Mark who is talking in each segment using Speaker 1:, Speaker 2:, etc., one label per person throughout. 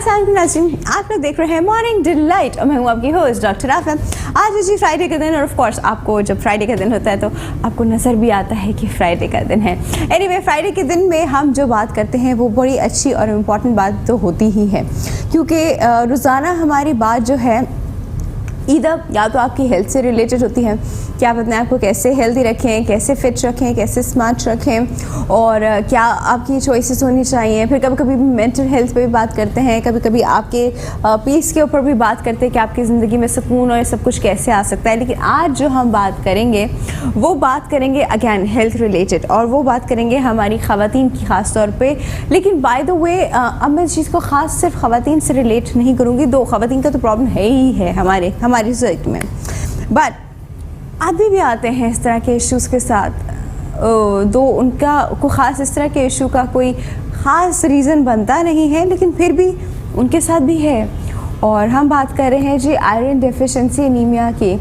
Speaker 1: अस्सलाम नाज़रीन, आप लोग देख रहे हैं मॉर्निंग डिलाइट और मैं हूँ आपकी होस्ट डॉक्टर आफिया। आज है जी फ्राइडे का दिन और ऑफ कोर्स आपको जब फ्राइडे का दिन होता है तो आपको नज़र भी आता है कि फ्राइडे का दिन है। एनीवे, फ्राइडे के दिन में हम जो बात करते हैं वो बड़ी अच्छी और इम्पॉर्टेंट बात तो होती ही है, क्योंकि रोज़ाना हमारी बात जो है इधर या तो आपकी हेल्थ से रिलेटेड होती है कि आप अपने आप को कैसे हेल्दी रखें, कैसे फिट रखें, कैसे स्मार्ट रखें और क्या आपकी चॉइसेस होनी चाहिए। फिर कभी कभी मेंटल हेल्थ पे भी बात करते हैं, कभी कभी आपके पीस के ऊपर भी बात करते हैं कि आपकी ज़िंदगी में सुकून और सब कुछ कैसे आ सकता है। लेकिन आज जो हम बात करेंगे वो बात करेंगे अगैन हेल्थ रिलेटेड, और वो बात करेंगे हमारी ख़वातीन की ख़ास तौर पर। लेकिन बाय द वे अब मैं इस चीज़ को ख़ास सिर्फ ख़वातीन से रिलेट नहीं करूँगी, दो ख़वातीन का तो प्रॉब्लम है ही है हमारी सोसाइटी में, बट आदमी भी आते हैं इस तरह के इश्यूज़ के साथ, दो उनका को ख़ास इस तरह के इशू का कोई ख़ास रीज़न बनता नहीं है, लेकिन फिर भी उनके साथ भी है। और हम बात कर रहे हैं जी आयरन डेफिशिएंसी एनीमिया की,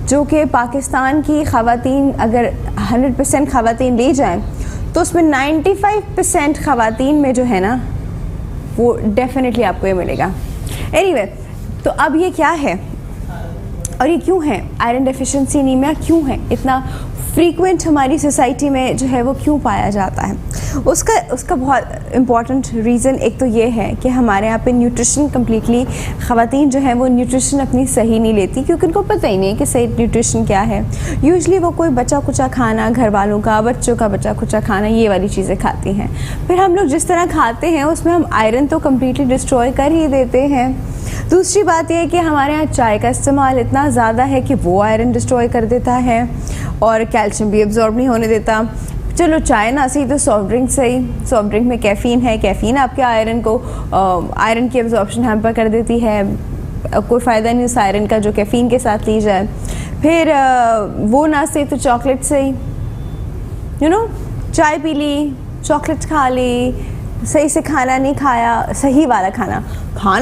Speaker 1: जो कि पाकिस्तान की ख़वातीन अगर 100% ख़वातीन ले जाएं तो उसमें 95% ख़वातीन में जो है ना वो डेफिनेटली आपको ये मिलेगा। एनीवे, तो अब ये क्या है और ये क्यों है, आयरन डेफिशिएंसी एनीमिया क्यों है, इतना फ्रीक्वेंट हमारी सोसाइटी में जो है वो क्यों पाया जाता है, उसका बहुत इम्पॉर्टेंट रीज़न एक तो ये है कि हमारे यहाँ पे न्यूट्रिशन कम्प्लीटली ख़वातीन जो है वो न्यूट्रिशन अपनी सही नहीं लेती, क्योंकि उनको पता ही नहीं है कि सही न्यूट्रिशन क्या है। यूजुअली वो कोई बचा कुचा खाना, घर वालों का बच्चों का बचा कुचा खाना, ये वाली चीज़ें खाती हैं। फिर हम लोग जिस तरह खाते हैं उसमें हम आयरन तो कम्प्लीटली डिस्ट्रॉय कर ही देते हैं। दूसरी बात यह है कि हमारे यहाँ चाय का इस्तेमाल इतना ज़्यादा है कि वो आयरन डिस्ट्रॉय कर देता है और कैल्शियम भी एब्जॉर्ब नहीं होने देता। चलो चाय ना सही तो सॉफ्ट ड्रिंक सही, सॉफ्ट ड्रिंक में कैफ़ीन है, कैफ़ीन आपके आयरन की एब्जॉर्प्शन हैम्पर कर देती है। कोई फ़ायदा नहीं उस आयरन का जो कैफ़ीन के साथ ली जाए। फिर वो ना सही तो चॉकलेट सही, चाय पी ली, चॉकलेट खा ली, सही से खाना नहीं खाया, सही वाला खाना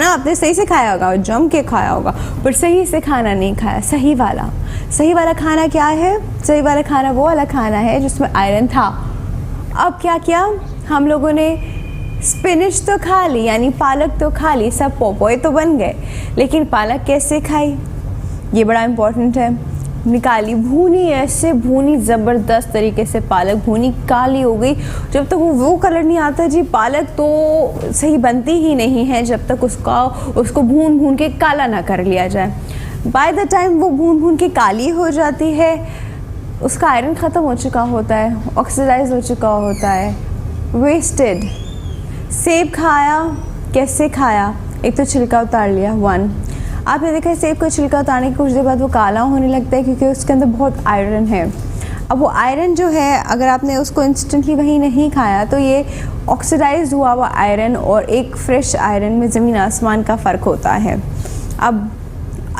Speaker 1: आपने सही से खाया होगा, जम के खाया होगा, पर सही से खाना नहीं खाया। सही वाला खाना क्या है? सही वाला खाना वो वाला खाना है जिसमें आयरन था। अब क्या किया हम लोगों ने, स्पिनिच तो खा ली, यानी पालक तो खा ली, सब पोपोए तो बन गए, लेकिन पालक कैसे खाई ये बड़ा इम्पोर्टेंट है। निकाली, भूनी, ऐसे भूनी ज़बरदस्त तरीके से पालक भूनी, काली हो गई। जब तक वो कलर नहीं आता जी पालक तो सही बनती ही नहीं है, जब तक उसको भून के काला ना कर लिया जाए। बाय द टाइम वो भून के काली हो जाती है, उसका आयरन ख़त्म हो चुका होता है, ऑक्सीडाइज हो चुका होता है, वेस्टेड। सेब खाया, कैसे खाया? एक तो छिलका उतार लिया, आपने देखा है सेब को छिलका उतारने के कुछ देर बाद वो काला होने लगता है, क्योंकि उसके अंदर बहुत आयरन है। अब वो आयरन जो है अगर आपने उसको इंस्टेंटली वहीं नहीं खाया तो ये ऑक्सीडाइज हुआ हुआ आयरन और एक फ्रेश आयरन में ज़मीन आसमान का फ़र्क होता है। अब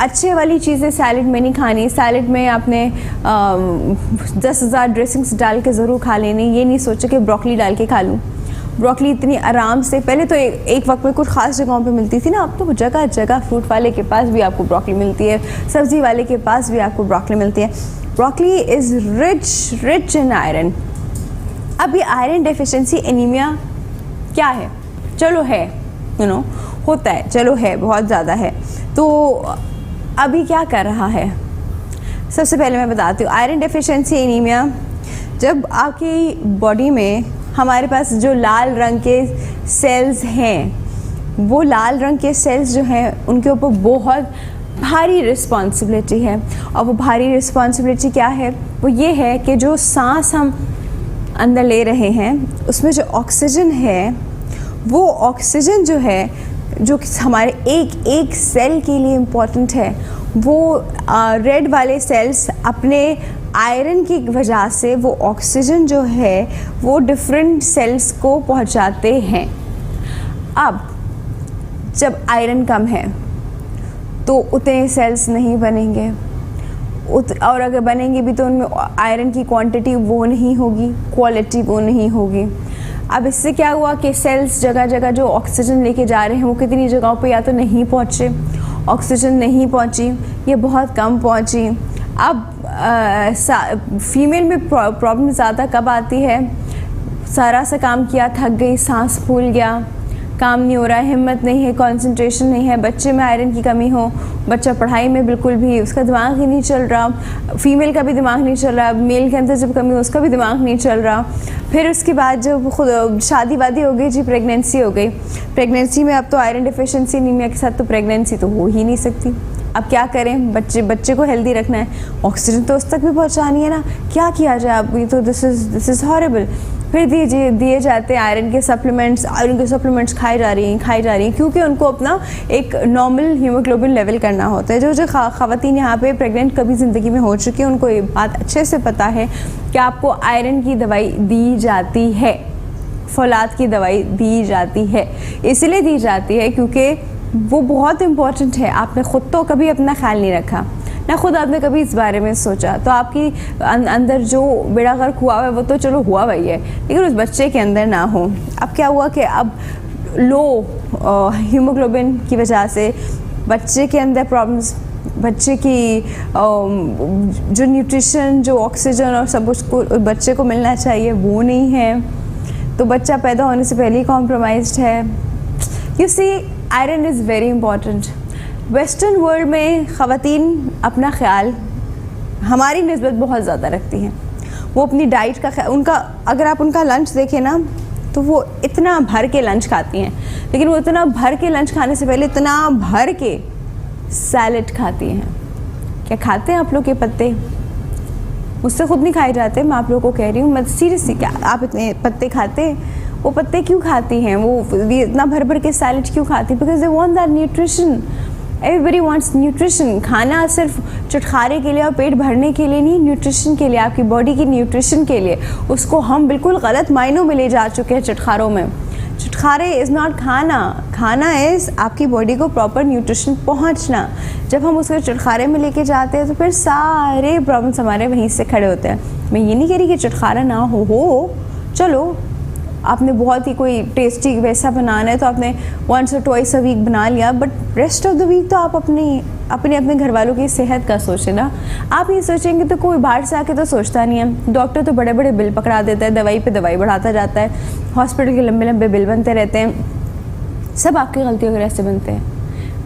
Speaker 1: अच्छे वाली चीज़ें सैलड में नहीं खानी, सैलड में आपने 10,000 ड्रेसिंग्स डाल के ज़रूर खा लेनी, ये नहीं सोचे कि ब्रोकली डाल के खा लूँ। ब्रोकली इतनी आराम से, पहले तो एक वक्त में कुछ ख़ास जगहों पे मिलती थी ना, अब तो जगह जगह फ्रूट वाले के पास भी आपको ब्रोकली मिलती है, सब्ज़ी वाले के पास भी आपको ब्रोकली मिलती है। Broccoli is rich in iron. अब ये आयरन डेफिशिएंसी एनीमिया क्या है? चलो है, होता है, चलो है, बहुत ज़्यादा है। तो अभी क्या कर रहा है? सबसे पहले मैं बताती हूँ, आयरन डेफिशिएंसी एनीमिया, जब आपकी बॉडी में हमारे पास जो लाल रंग के सेल्स हैं, वो लाल रंग के सेल्स जो हैं उनके ऊपर बहुत भारी रिस्पॉन्सिबिलिटी है। और वो भारी रिस्पॉन्सिबिलिटी क्या है? वो ये है कि जो सांस हम अंदर ले रहे हैं उसमें जो ऑक्सीजन है, वो ऑक्सीजन जो है जो हमारे एक सेल के लिए इम्पॉर्टेंट है, वो रेड वाले सेल्स अपने आयरन की वजह से वो ऑक्सीजन जो है वो डिफरेंट सेल्स को पहुंचाते हैं। अब जब आयरन कम है तो उतने सेल्स नहीं बनेंगे, और अगर बनेंगे भी तो उनमें आयरन की क्वांटिटी वो नहीं होगी, क्वालिटी वो नहीं होगी। अब इससे क्या हुआ कि सेल्स जगह जगह जो ऑक्सीजन लेके जा रहे हैं वो कितनी जगहों पे या तो नहीं पहुँचे, ऑक्सीजन नहीं पहुँची, ये बहुत कम पहुँची। अब फीमेल में प्रॉब्लम ज़्यादा कब आती है? सारा सा काम किया, थक गई, सांस फूल गया, काम नहीं हो रहा है, हिम्मत नहीं है, कंसंट्रेशन नहीं है, बच्चे में आयरन की कमी हो, बच्चा पढ़ाई में बिल्कुल भी उसका दिमाग ही नहीं चल रहा, फीमेल का भी दिमाग नहीं चल रहा, मेल के अंदर जब कमी हो उसका भी दिमाग नहीं चल रहा, फिर उसके बाद जब खुद शादी वादी हो गई जी, प्रेगनेंसी हो गई, प्रेगनेंसी में अब तो आयरन डिफिशिएंसी एनीमिया के साथ तो प्रेगनेंसी तो हो ही नहीं सकती। अब क्या करें, बच्चे को हेल्दी रखना है, ऑक्सीजन तो उस तक भी पहुंचानी है ना, क्या किया जाए अब, ये तो दिस इज़ हॉरिबल। फिर दिए जाते हैं आयरन के सप्लीमेंट्स खाई जा रही हैं क्योंकि उनको अपना एक नॉर्मल हीमोग्लोबिन लेवल करना होता है। जो ख़वातीन यहाँ पे प्रेग्नेंट कभी ज़िंदगी में हो चुकी हैं उनको ये बात अच्छे से पता है कि आपको आयरन की दवाई दी जाती है, फौलाद की दवाई दी जाती है, इसलिए दी जाती है क्योंकि वो बहुत इम्पॉर्टेंट है। आपने ख़ुद तो कभी अपना ख्याल नहीं रखा ना, खुद आपने कभी इस बारे में सोचा, तो आपकी अंदर जो बेड़ा गर्क हुआ है वो तो चलो हुआ वही है, लेकिन उस बच्चे के अंदर ना हो। अब क्या हुआ कि अब लो हीमोग्लोबिन की वजह से बच्चे के अंदर प्रॉब्लम्स, बच्चे की जो न्यूट्रिशन, जो ऑक्सीजन और सब उसको बच्चे को मिलना चाहिए वो नहीं है, तो बच्चा पैदा होने से पहले ही कॉम्प्रोमाइज्ड है। You see, iron is very important. Western world में ख़वातीन अपना ख्याल हमारी निस्बत बहुत ज़्यादा रखती हैं। वो अपनी डाइट का ख्याल, उनका अगर आप उनका लंच देखें ना तो वो इतना भर के लंच खाती हैं, लेकिन वो इतना भर के लंच खाने से पहले इतना भर के सैलेड खाती हैं। क्या खाते हैं आप लोग ये पत्ते? मुझसे खुद नहीं खाए जाते, मैं आप लोगों को कह रही हूँ, मैं सीरियसली, क्या आप इतने पत्ते खाते हैं? वो पत्ते क्यों खाती हैं? वो इतना भर भर के सैलेड क्यों खाती? Because they want that nutrition. Everybody wants nutrition. खाना सिर्फ चटखारे के लिए और पेट भरने के लिए नहीं, न्यूट्रिशन के लिए, आपकी बॉडी की न्यूट्रिशन के लिए। उसको हम बिल्कुल गलत मायनों में ले जा चुके हैं चटखारों में। चटखारे इज़ नॉट खाना, खाना इज़ आपकी बॉडी को प्रॉपर न्यूट्रिशन पहुंचना। जब हम उसको चटखारे में लेके जाते हैं तो फिर सारे प्रॉब्लम्स हमारे वहीं से खड़े होते हैं। मैं ये नहीं कह रही कि चटखारा ना हो, चलो आपने बहुत ही कोई टेस्टी वैसा बनाना है तो आपने वंस और ट्वाइस अ वीक बना लिया, but rest of the week तो आप अपने घर वालों की सेहत का सोचें ना। आप ये सोचेंगे तो कोई बाहर से आके तो सोचता नहीं है। डॉक्टर तो बड़े बड़े बिल पकड़ा देता है, दवाई पे दवाई बढ़ाता जाता है, हॉस्पिटल के लंबे लंबे बिल बनते रहते हैं। सब आपकी गलतियों की वजह से बनते हैं,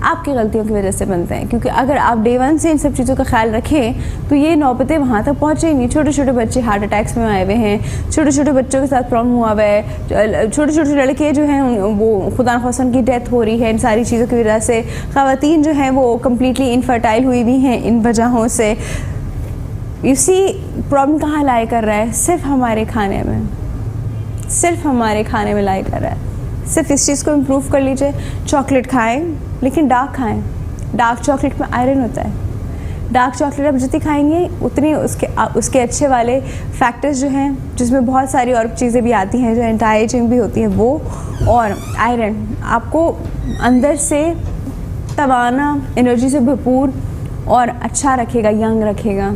Speaker 1: आपकी गलतियों की वजह से बनते हैं। क्योंकि अगर आप डे वन से इन सब चीज़ों का ख्याल रखें तो ये नौबतें वहाँ तक पहुँचे ही नहीं। छोटे छोटे बच्चे हार्ट अटैक्स में आए हुए हैं, छोटे छोटे बच्चों के साथ प्रॉब्लम हुआ हुआ है, छोटे छोटे लड़के जो हैं वो खुदा न खास्ता उनकी डेथ हो रही है इन सारी चीज़ों की वजह से। ख़वातीन जो हैं वो कम्प्लीटली इनफर्टाइल हुई भी हैं इन वजहों से। इसी प्रॉब्लम कहाँ लाई कर रहा है? सिर्फ हमारे खाने में, सिर्फ हमारे खाने में लाई कर रहा है। सिर्फ इस चीज़ को इम्प्रूव कर लीजिए। चॉकलेट खाएं लेकिन डार्क खाएं। डार्क चॉकलेट में आयरन होता है। डार्क चॉकलेट आप जितनी खाएंगे उतनी उसके अच्छे वाले फैक्टर्स जो हैं, जिसमें बहुत सारी और चीज़ें भी आती हैं जो एंटी एजिंग भी होती है वो, और आयरन आपको अंदर से तवाना, एनर्जी से भरपूर और अच्छा रखेगा, यंग रखेगा।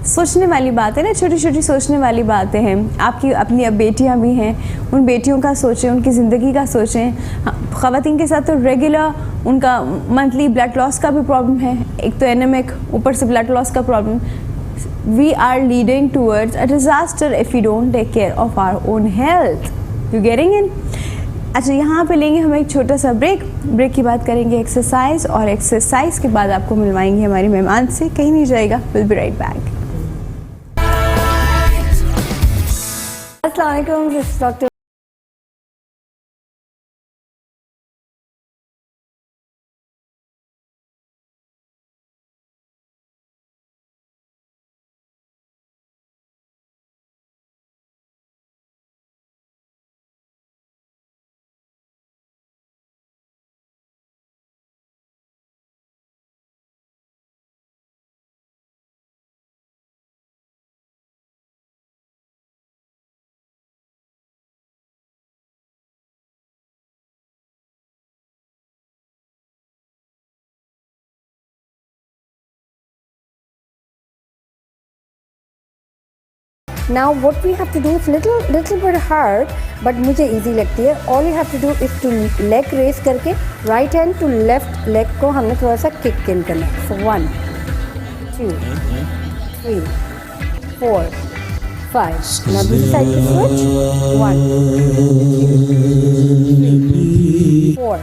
Speaker 1: सोचने वाली बात है ना, छोटी छोटी सोचने वाली बातें हैं। आपकी अपनी अब बेटियां भी हैं, उन बेटियों का सोचें, उनकी ज़िंदगी का सोचें। ख़वातीन के साथ तो रेगुलर उनका मंथली ब्लड लॉस का भी प्रॉब्लम है, एक तो एनेमिक, ऊपर से ब्लड लॉस का problem. We are leading towards a disaster if you don't take care of our own health. You getting in? अच्छा, यहाँ पे लेंगे हम एक छोटा सा ब्रेक की बात करेंगे एक्सरसाइज, और एक्सरसाइज के बाद आपको मिलवाएंगे हमारी मेहमान से। कहीं नहीं जाएगा, विल बी राइट बैक। अस्सलाम वालेकुम, this is doctor
Speaker 2: Now what we have to do is little bit hard, but मुझे easy लगती है. All you have to do is to leg raise करके right hand to left leg को हमने थोड़ा सा kick in करना है. So 1, 2, 3, 4, 5. Now this side to switch. 1, 2, 3, 4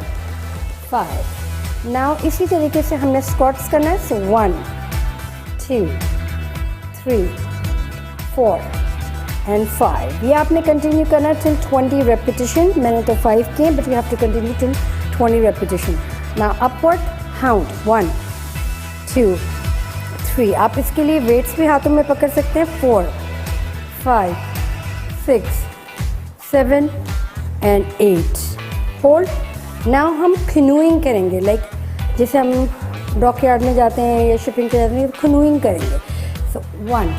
Speaker 2: 5 now इसी तरीके से हमने स्क्वाट्स करना है. सो 1 2 3 4 एंड 5. ये आपने कंटिन्यू करना टिल 20 रेपिटेशन. मैंने तो 5 किए but you have to continue till 20 repetition. Now upward hound 1 2 3. आप इसके लिए वेट्स भी हाथों में पकड़ सकते हैं. 4 5 6 7 एंड 8. होल्ड. नाउ हम खनूइंग करेंगे. लाइक जैसे हम डॉकयार्ड में जाते हैं या शिपिंग पे जाते हैं, खनूइंग करेंगे. सो 1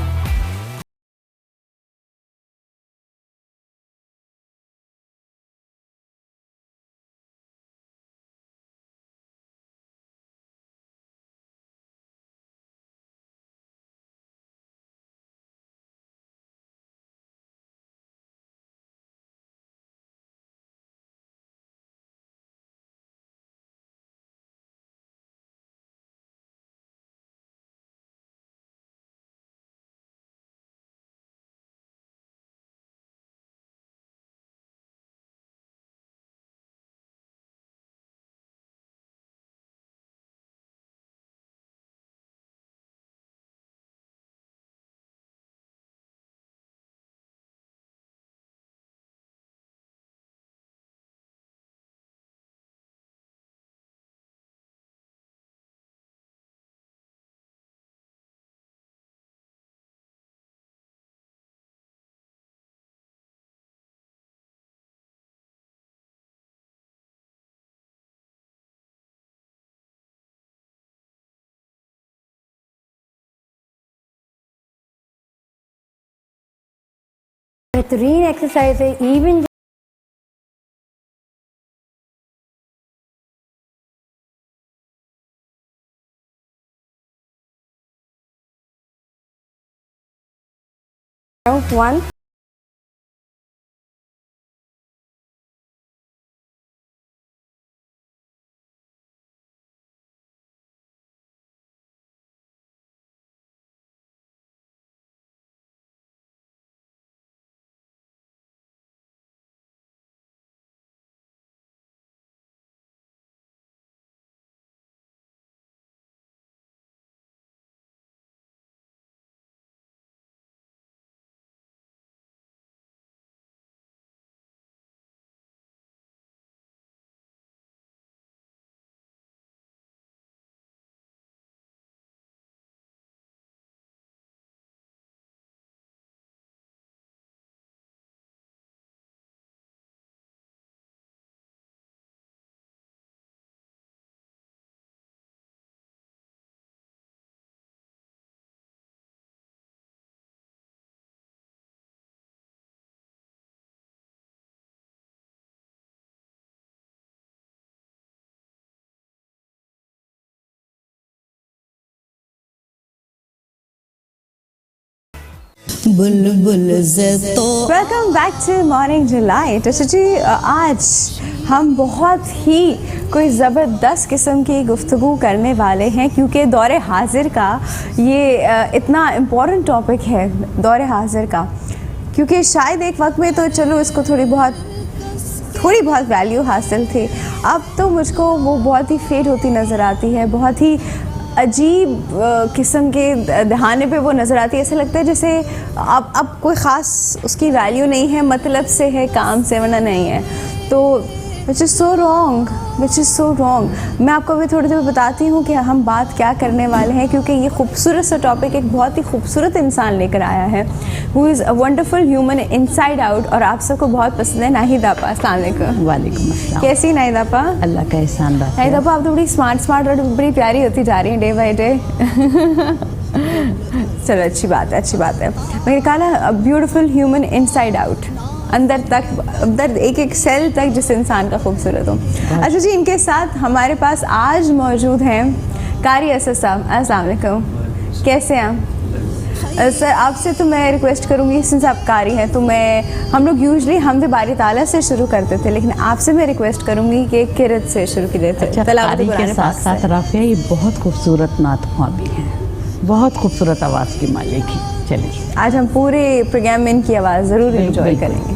Speaker 2: बेहतरीन एक्सरसाइज है. इवन one
Speaker 3: बुलबुल से तो
Speaker 1: welcome back to morning delight. अच्छा जी, आज हम बहुत ही कोई ज़बरदस्त किस्म की गुफ्तगू करने वाले हैं क्योंकि दौरे हाजिर का ये इतना इम्पोर्टेंट टॉपिक है. दौरे हाजिर का क्योंकि शायद एक वक्त में तो चलो इसको थोड़ी बहुत वैल्यू हासिल थी. अब तो मुझको वो बहुत ही फेड होती नज़र आती है. बहुत ही अजीब किस्म के दहाने पे वो नज़र आती है. ऐसा लगता है जैसे अब कोई ख़ास उसकी वैल्यू नहीं है, मतलब से है, काम से, वरना नहीं है. तो which is so wrong, which is so wrong. मैं आपको अभी थोड़ी देर बताती हूँ कि हम बात क्या करने वाले हैं क्योंकि ये खूबसूरत सा टॉपिक एक बहुत ही खूबसूरत इंसान लेकर आया है who is a wonderful human inside out. और आप सबको बहुत पसंद है नाहिद आपा. अस्सलाम वालेकुम.
Speaker 3: वालेकुम अस्सलाम.
Speaker 1: कैसी नाहिद आपा?
Speaker 3: अल्लाह का एहसान रहा.
Speaker 1: नाहिद आपा, आप तो बड़ी स्मार्ट और बड़ी प्यारी होती जा रही हैं डे बाई डे. चलो अच्छी बात है, अच्छी बात है. मैंने कहा ना, ब्यूटीफुल ह्यूमन इनसाइड आउट, अंदर तक, अंदर एक एक सेल तक जिस इंसान का खूबसूरत हो. अच्छा जी, इनके साथ हमारे पास आज मौजूद हैं कारी असद साहब. अस्सलाम वालेकुम, कैसे हैं आप? सर, आपसे तो मैं रिक्वेस्ट करूँगी, सिंस आप कारी हैं तो हम लोग यूजली हमद बारी ताला से शुरू करते थे, लेकिन आपसे मैं रिक्वेस्ट करूँगी कि किरत से शुरू कीजिए.
Speaker 3: अच्छा, कारी के साथ साथ राफिया ये बहुत खूबसूरत नातख्वां भी हैं, बहुत खूबसूरत आवाज़ की मालिक है. चलिए
Speaker 1: आज हम पूरे प्रोग्राम में इनकी आवाज़ ज़रूर एंजॉय करेंगे.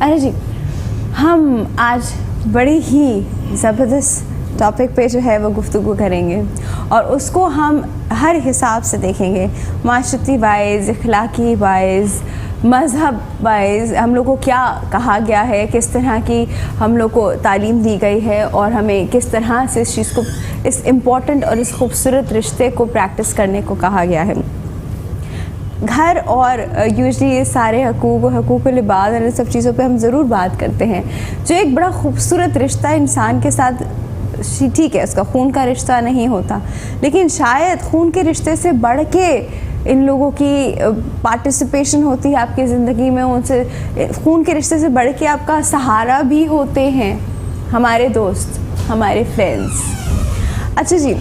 Speaker 1: अरे जी, हम आज बड़ी ही ज़बरदस्त टॉपिक पे जो है वो गुफ्तगू करेंगे और उसको हम हर हिसाब से देखेंगे, माशरती वाइज, इखलाकी वाइज, मज़हब वाइज हम लोग को क्या कहा गया है, किस तरह की हम लोग को तालीम दी गई है और हमें किस तरह से इस चीज़ को, इस इम्पॉर्टेंट और इस खूबसूरत रिश्ते को प्रैक्टिस करने को कहा गया है। घर और यूजली ये सारे हकूक़ लिबास और इन सब चीज़ों पे हम ज़रूर बात करते हैं, जो एक बड़ा खूबसूरत रिश्ता इंसान के साथ, ठीक है उसका खून का रिश्ता नहीं होता, लेकिन शायद खून के रिश्ते से बढ़ के इन लोगों की पार्टिसिपेशन होती है आपकी ज़िंदगी में, उनसे खून के रिश्ते से बढ़ के आपका सहारा भी होते हैं हमारे दोस्त, हमारे फ्रेंड्स। अच्छा जी,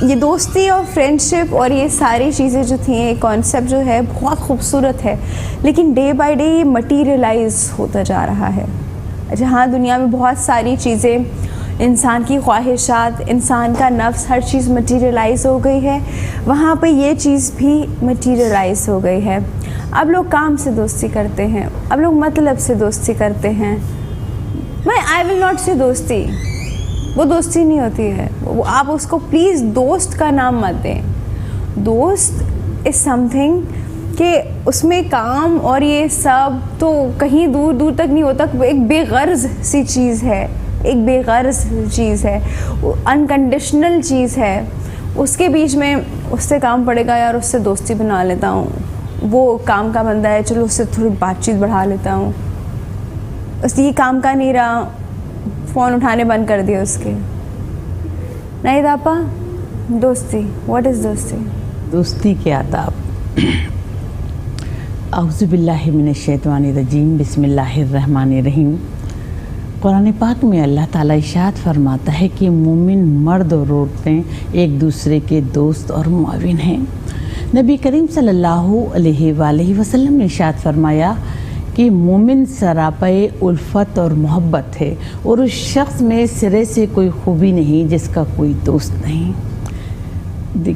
Speaker 1: ये दोस्ती और फ्रेंडशिप और ये सारी चीज़ें जो थी, ये कॉन्सेप्ट जो है बहुत खूबसूरत है, लेकिन डे बाय डे ये मटीरियलाइज होता जा रहा है। जहाँ दुनिया में बहुत सारी चीज़ें, इंसान की ख्वाहिशात, इंसान का नफ्स, हर चीज़ मटीरियलाइज हो गई है, वहाँ पे ये चीज़ भी मटीरियलाइज हो गई है। अब लोग काम से दोस्ती करते हैं, अब लोग मतलब से दोस्ती करते हैं। आई विल नॉट से दोस्ती, वो दोस्ती नहीं होती है, वो आप उसको प्लीज़ दोस्त का नाम मत दें। दोस्त इज़ समथिंग कि उसमें काम और ये सब तो कहीं दूर दूर तक नहीं होता, एक बेगर्ज सी चीज़ है, एक बेगर्ज चीज़ है, अनकंडीशनल चीज़ है। उसके बीच में उससे काम पड़ेगा यार, उससे दोस्ती बना लेता हूँ, वो काम का बंदा है, चलो उससे थोड़ी बातचीत बढ़ा लेता हूँ, उसकी काम का नहीं रहा, फ़ोन उठाने बंद कर दिए उसके। नहीं दापा, दोस्ती, व्हाट इज़ दोस्ती?
Speaker 3: दोस्ती के आदाब। औज़ुबिल्लाहि मिनश्शैतानिर्रजीम, बिस्मिल्लाहिर्रहमानिर्रहीम। कुरान पाक में अल्लाह ताला इरशाद फरमाता है कि मोमिन मर्द और औरतें एक दूसरे के दोस्त और मुआविन हैं। नबी करीम सल्लल्लाहु अलैहि वसल्लम ने इरशाद फरमाया कि मोमिन सरापे उल्फत और मोहब्बत है और उस शख्स में सिरे से कोई खूबी नहीं जिसका कोई दोस्त नहीं।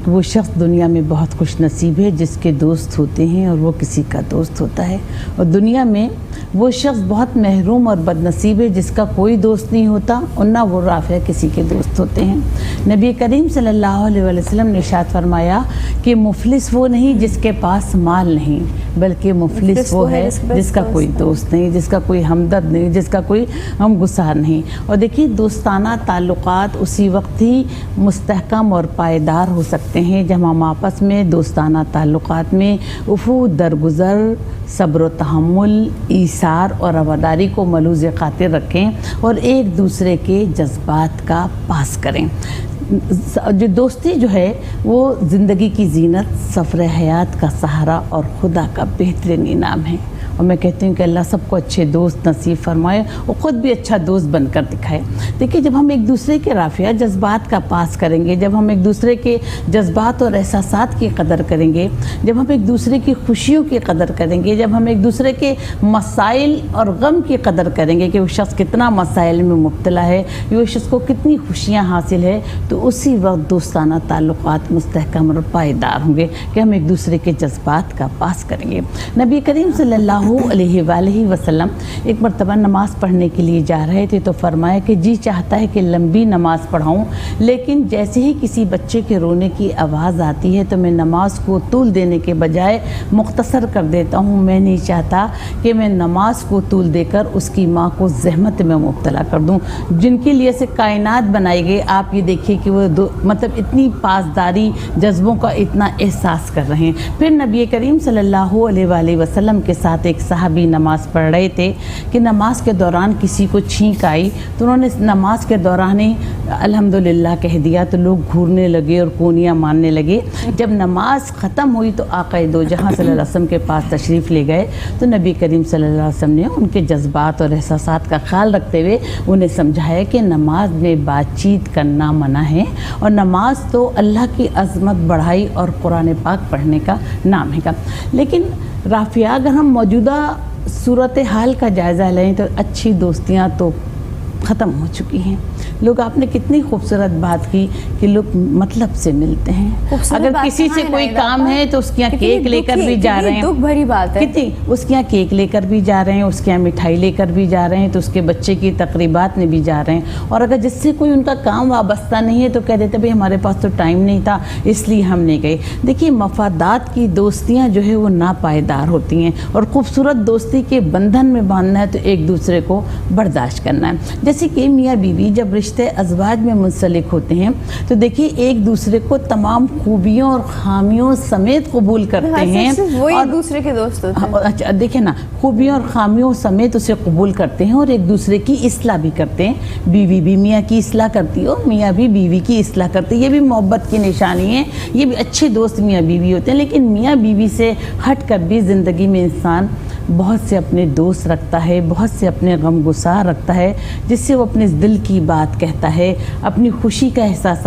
Speaker 3: वो शख्स दुनिया में बहुत खुश नसीब है जिसके दोस्त होते हैं और वो किसी का दोस्त होता है, और दुनिया में वो शख्स बहुत महरूम और बदनसीब है जिसका कोई दोस्त नहीं होता और ना वो राफ़िया किसी के दोस्त होते हैं। नबी करीम सल्लल्लाहु अलैहि वसल्लम ने इरशाद फरमाया कि मुफलिस वो नहीं जिसके पास माल नहीं, बल्कि मुफलिस वो है जिसका कोई दोस्त नहीं, जिसका कोई हमदर्द नहीं, जिसका कोई हमगुसार नहीं। और देखिए, दोस्ताना ताल्लुकात उसी वक्त ही मुस्तहकम और पायदार हो सकते हैं जब हम आपस में दोस्ताना ताल्लुकात में उफ़ू दरगुज़र, सब्र तहम्मुल, ईसार और रवादारी को मलूज़ खातिर रखें और एक दूसरे के जज्बात का पास करें। जो दोस्ती जो है वो ज़िंदगी की जीनत, सफ़र हयात का सहारा और खुदा का बेहतरीन इनाम है। और मैं कहती हूँ कि अल्लाह सबको अच्छे दोस्त नसीब फरमाए और ख़ुद भी अच्छा दोस्त बनकर दिखाए। देखिए, जब हम एक दूसरे के राफ़िया जज्बात का पास करेंगे, जब हम एक दूसरे के जज्बात और एहसासात की कदर करेंगे, जब हम एक दूसरे की खुशियों की कदर करेंगे, जब हम एक दूसरे के मसाइल और गम की कदर करेंगे कि वो शख्स कितना मसाइल में मुब्तला है, वो शख्स को कितनी खुशियाँ हासिल है, तो उसी वक्त दोस्ताना ताल्लुकात मुस्तहकम और पायदार होंगे कि हम एक दूसरे के जज्बात का पास करेंगे। नबी करीम सल्लल्लाहु अलैहि वसल्लम एक मरतबा नमाज़ पढ़ने के लिए जा रहे थे तो फरमाया कि जी चाहता है कि लंबी नमाज़ पढ़ाऊँ, लेकिन जैसे ही किसी बच्चे के रोने की आवाज़ आती है तो मैं नमाज को तूल देने के बजाय मुख्तसर कर देता हूँ। मैं नहीं चाहता कि मैं नमाज को तूल देकर उसकी माँ को ज़हमत में मुब्तला कर दूँ, जिनके लिए से कायनात बनाई गई। आप ये देखिए कि वो मतलब इतनी पासदारी, जज्बों का इतना एहसास कर रहे हैं। फिर नबी करीम सल्लल्लाहु अलैहि वसल्लम के साथ एक सहाबी नमाज़ पढ़ रहे थे कि नमाज के दौरान किसी को छींक आई तो उन्होंने नमाज के दौरान ही अल्हम्दुलिल्लाह कह दिया तो लोग घूरने लगे और कोनियाँ मारने लगे। जब नमाज ख़त्म हुई तो आक़ाए दो जहां सल्लल्लाहु अलैहि वसल्लम के पास तशरीफ़ ले गए तो नबी करीम सल्लल्लाहु अलैहि वसल्लम ने उनके जज्बात और एहसासात का ख्याल रखते हुए उन्हें समझाया कि नमाज में बातचीत करना मना है और नमाज तो अल्लाह की अज़मत बढ़ाई और कुरान पाक पढ़ने का नाम है। लेकिन राफ़िया, अगर हम मौजूदा सूरत हाल का जायज़ा लें तो अच्छी दोस्तियाँ तो ख़त्म हो चुकी हैं। लोग, आपने कितनी खूबसूरत बात की कि लोग मतलब से मिलते हैं। अगर किसी से कोई काम है तो उसके यहाँ केक लेकर भी जा रहे हैं,
Speaker 1: दुख भरी बात है।
Speaker 3: कितनी उसके यहाँ केक लेकर भी जा रहे हैं, उसके यहाँ मिठाई लेकर भी जा रहे हैं, तो उसके बच्चे की तकरीबात में भी जा रहे हैं। और अगर जिससे कोई उनका काम वाबस्ता नहीं है तो कह देते भाई हमारे पास तो टाइम नहीं था इसलिए हम नहीं गए। देखिए, मफादात की दोस्तियाँ जो है वो नापायदार होती हैं और ख़ूबसूरत दोस्ती के बंधन में बांधना है तो एक दूसरे को बर्दाश्त करना है। जैसे कि मियाँ बीवी जब रिश्ते अज़वाज में मुंसलिक होते हैं तो देखिए एक दूसरे को तमाम खूबियों और खामियों समेत कबूल करते हैं
Speaker 1: वो
Speaker 3: और
Speaker 1: एक दूसरे के दोस्त होते हैं।
Speaker 3: अच्छा, देखिए ना, खूबियों और खामियों समेत उसे कबूल करते हैं और एक दूसरे की इस्लाह भी करते हैं। बीवी भी मियाँ की इस्लाह करती हो, मियाँ भी बीवी की इस्लाह करती है। ये भी मोहब्बत की निशानी है, ये भी अच्छे दोस्त मियाँ बीवी होते हैं। लेकिन मियाँ बीवी से हट कर भी ज़िंदगी में इंसान बहुत से अपने दोस्त रखता है, बहुत से अपने गमगुसार रखता है, जिससे वो अपने दिल की बात कहता है, अपनी खुशी का एहसास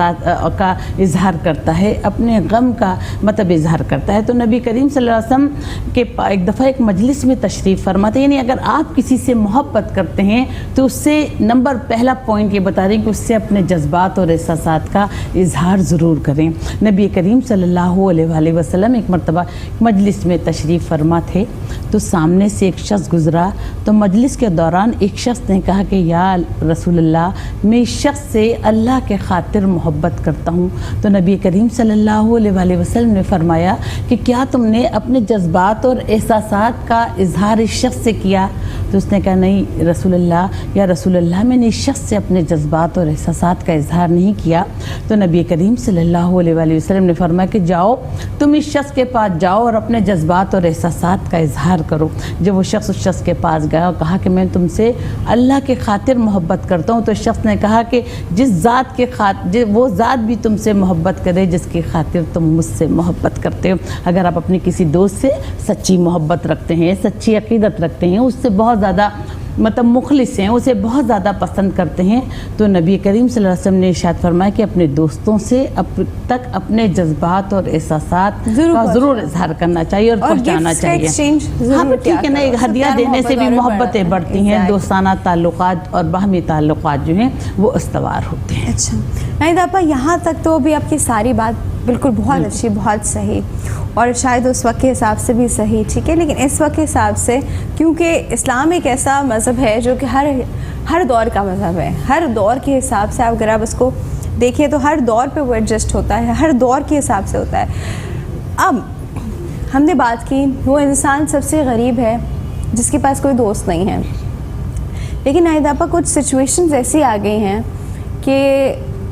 Speaker 3: का इजहार करता है, अपने गम का मतलब इजहार करता है। तो नबी करीम सल्लल्लाहु अलैहि वसल्लम के एक दफ़ा एक मजलिस में तशरीफ़ फरमाते, यानी अगर आप किसी से मोहब्बत करते हैं तो उससे पहला पॉइंट ये बता रहे हैं कि उससे अपने जज्बात और एहसासात का इजहार ज़रूर करें। नबी करीम सल्लल्लाहु अलैहि वसल्लम एक मरतबा मजलिस में तशरीफ़ फरमा थे तो सामने से एक शख्स गुजरा तो मजलिस के दौरान एक शख्स ने कहा कि या रसूलल्लाह, मैं इस शख्स से अल्लाह के खातिर मोहब्बत करता हूँ। तो नबी करीम सल्लल्लाहु अलैहि वसल्लम ने फरमाया कि क्या तुमने अपने जज्बात और एहसासात का इजहार इस शख्स से किया? तो उसने कहा नहीं रसूलल्लाह, या रसूलल्लाह, मैंने इस शख्स से अपने जज्बात और एहसासात का इजहार नहीं किया। तो नबी करीम सल्लल्लाहु अलैहि वसल्लम ने फरमाया कि जाओ, तुम इस शख्स के पास जाओ और अपने जज्बात और एहसासात का इजहार करो। जब वो शख्स उस शख्स के पास गया और कहा कि मैं तुमसे अल्लाह के खातिर मोहब्बत करता हूँ, तो शख्स ने कहा कि जिस ज़ात के खातिर, वो ज़ात भी तुमसे मोहब्बत करे जिसकी खातिर तुम मुझसे मोहब्बत करते हो। अगर आप अपने किसी दोस्त से सच्ची मोहब्बत रखते हैं, सच्ची अक़ीदत रखते हैं, उससे बहुत ज़्यादा मतलब मुखलिस हैं, उसे बहुत ज़्यादा पसंद करते हैं, तो नबी करीम सल्लल्लाहु अलैहि वसल्लम ने इरशाद फरमाया कि अपने दोस्तों से अब तक अपने जज्बात और एहसासात का ज़रूर इजहार करना चाहिए और पहुँचाना चाहिए। हाँ, ठीक है ना, एक हदिया देने से भी मोहब्बतें बढ़ती हैं, दोस्ताना ताल्लुकात और बाहमी ताल्लुकात जो हैं वो इस्तवार होते हैं।
Speaker 1: अच्छा नाहिद आपा, यहाँ तक तो अभी आपकी सारी बात बिल्कुल बहुत अच्छी, बहुत सही, और शायद उस वक्त के हिसाब से भी सही, ठीक है। लेकिन इस वक्त के हिसाब से, क्योंकि इस्लाम एक ऐसा मज़हब है जो कि हर दौर का मज़हब है, हर दौर के हिसाब से अगर आप उसको देखिए तो हर दौर पे वो एडजस्ट होता है, हर दौर के हिसाब से होता है। अब हमने बात की वो इंसान सबसे गरीब है जिसके पास कोई दोस्त नहीं है, लेकिन नाहिद आपा कुछ सिचुएशंस ऐसी आ गई हैं कि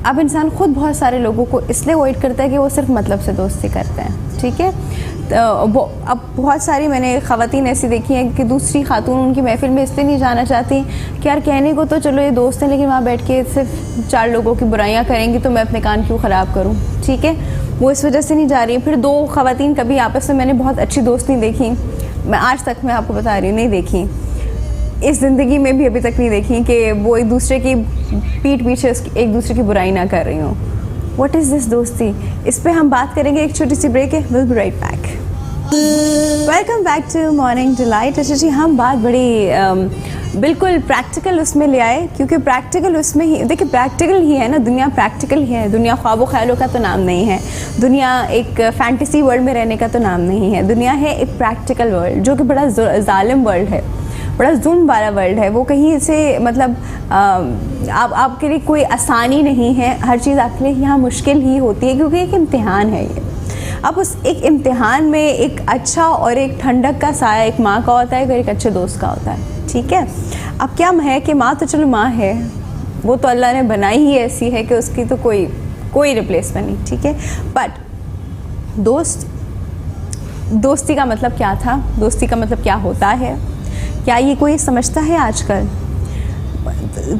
Speaker 1: अब इंसान ख़ुद बहुत सारे लोगों को इसलिए अवॉइड करता है कि वो सिर्फ मतलब से दोस्ती करते हैं, ठीक है। तो अब बहुत सारी मैंने ख़वातीन ऐसी देखी हैं कि दूसरी खातून उनकी महफ़िल में इसलिए नहीं जाना चाहती कि यार कहने को तो चलो ये दोस्त हैं, लेकिन वहाँ बैठ के सिर्फ 4 लोगों की बुराइयाँ करेंगी तो मैं अपने कान क्यों ख़राब करूँ, ठीक है। वो इस वजह से नहीं जा रही। फिर 2 ख़वातीन कभी आपस में मैंने बहुत अच्छी दोस्ती देखी, मैं आज तक मैं आपको बता रही हूँ नहीं देखी, इस ज़िंदगी में भी अभी तक नहीं देखी कि वो एक दूसरे की पीठ पीछे एक दूसरे की बुराई ना कर रही हूँ। व्हाट इज़ दिस दोस्ती? इस पे हम बात करेंगे, एक छोटी सी ब्रेक है, will be right back. Welcome back to morning delight. अच्छा जी, हम बात बड़ी बिल्कुल प्रैक्टिकल उसमें ले आए, क्योंकि प्रैक्टिकल उसमें ही देखिए, प्रैक्टिकल ही है ना, दुनिया प्रैक्टिकल ही है। दुनिया ख्वाबो ख्यालों का तो नाम नहीं है, दुनिया एक फैंटेसी वर्ल्ड में रहने का तो नाम नहीं है, दुनिया है एक प्रैक्टिकल वर्ल्ड जो कि बड़ा जालिम वर्ल्ड है, बड़ा जुल्म वाला वर्ल्ड है। वो कहीं से मतलब आपके लिए कोई आसानी नहीं है, हर चीज़ आपके लिए यहाँ मुश्किल ही होती है, क्योंकि एक इम्तिहान है ये। अब उस एक इम्तिहान में एक अच्छा और एक ठंडक का साया एक माँ का होता है और एक अच्छे दोस्त का होता है, ठीक है। अब क्या है कि माँ तो चलो माँ है, वो तो अल्लाह ने बनाई ही ऐसी है कि उसकी तो कोई रिप्लेसमेंट नहीं, ठीक है। बट दोस्ती का मतलब क्या था, दोस्ती का मतलब क्या होता है, क्या ये कोई समझता है? आजकल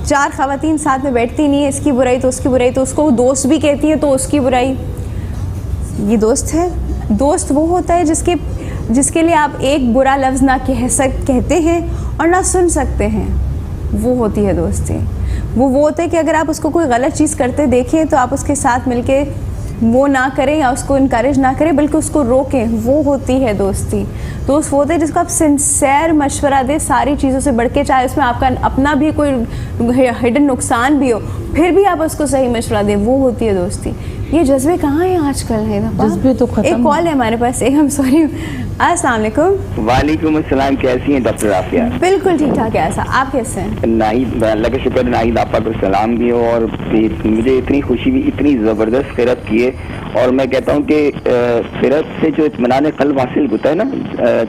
Speaker 1: 4 ख़वातीन साथ में बैठती नहीं है, इसकी बुराई तो उसकी बुराई, तो उसको दोस्त भी कहती है तो उसकी बुराई। ये दोस्त है? दोस्त वो होता है जिसके लिए आप एक बुरा लफ्ज़ ना कहते हैं और ना सुन सकते हैं, वो होती है दोस्ती। वो होता है कि अगर आप उसको कोई गलत चीज़ करते देखें तो आप उसके साथ मिलके वो ना करें या उसको इनकरेज ना करें, बल्कि उसको रोकें, वो होती है दोस्ती। दोस्त वो होता है जिसको आप सिंसेयर मशवरा दें सारी चीज़ों से बढ़ के, चाहे उसमें आपका अपना भी कोई हिडन नुकसान भी हो, फिर भी आप उसको सही मशवरा दें, वो होती है दोस्ती। ये जज्बे कहाँ हैं आजकल? है
Speaker 3: जज्बे तो खत्म।
Speaker 1: एक कॉल है हमारे पास, एक हम सॉरी। अस्सलाम वालेकुम।
Speaker 4: वालेकुम अस्सलाम, कैसी हैं डॉक्टर राफिया?
Speaker 1: बिल्कुल ठीक ठाक है। ऐसा आप कैसे हैं?
Speaker 4: नाहिद, अल्लाह का शुक्र, नाहिद आपा को सलाम भी हो, और मुझे इतनी खुशी भी, इतनी ज़बरदस्त क़िरत की है, और मैं कहता हूँ कि क़िरत से जो इत्मीनान क़ल्ब हासिल होता है ना,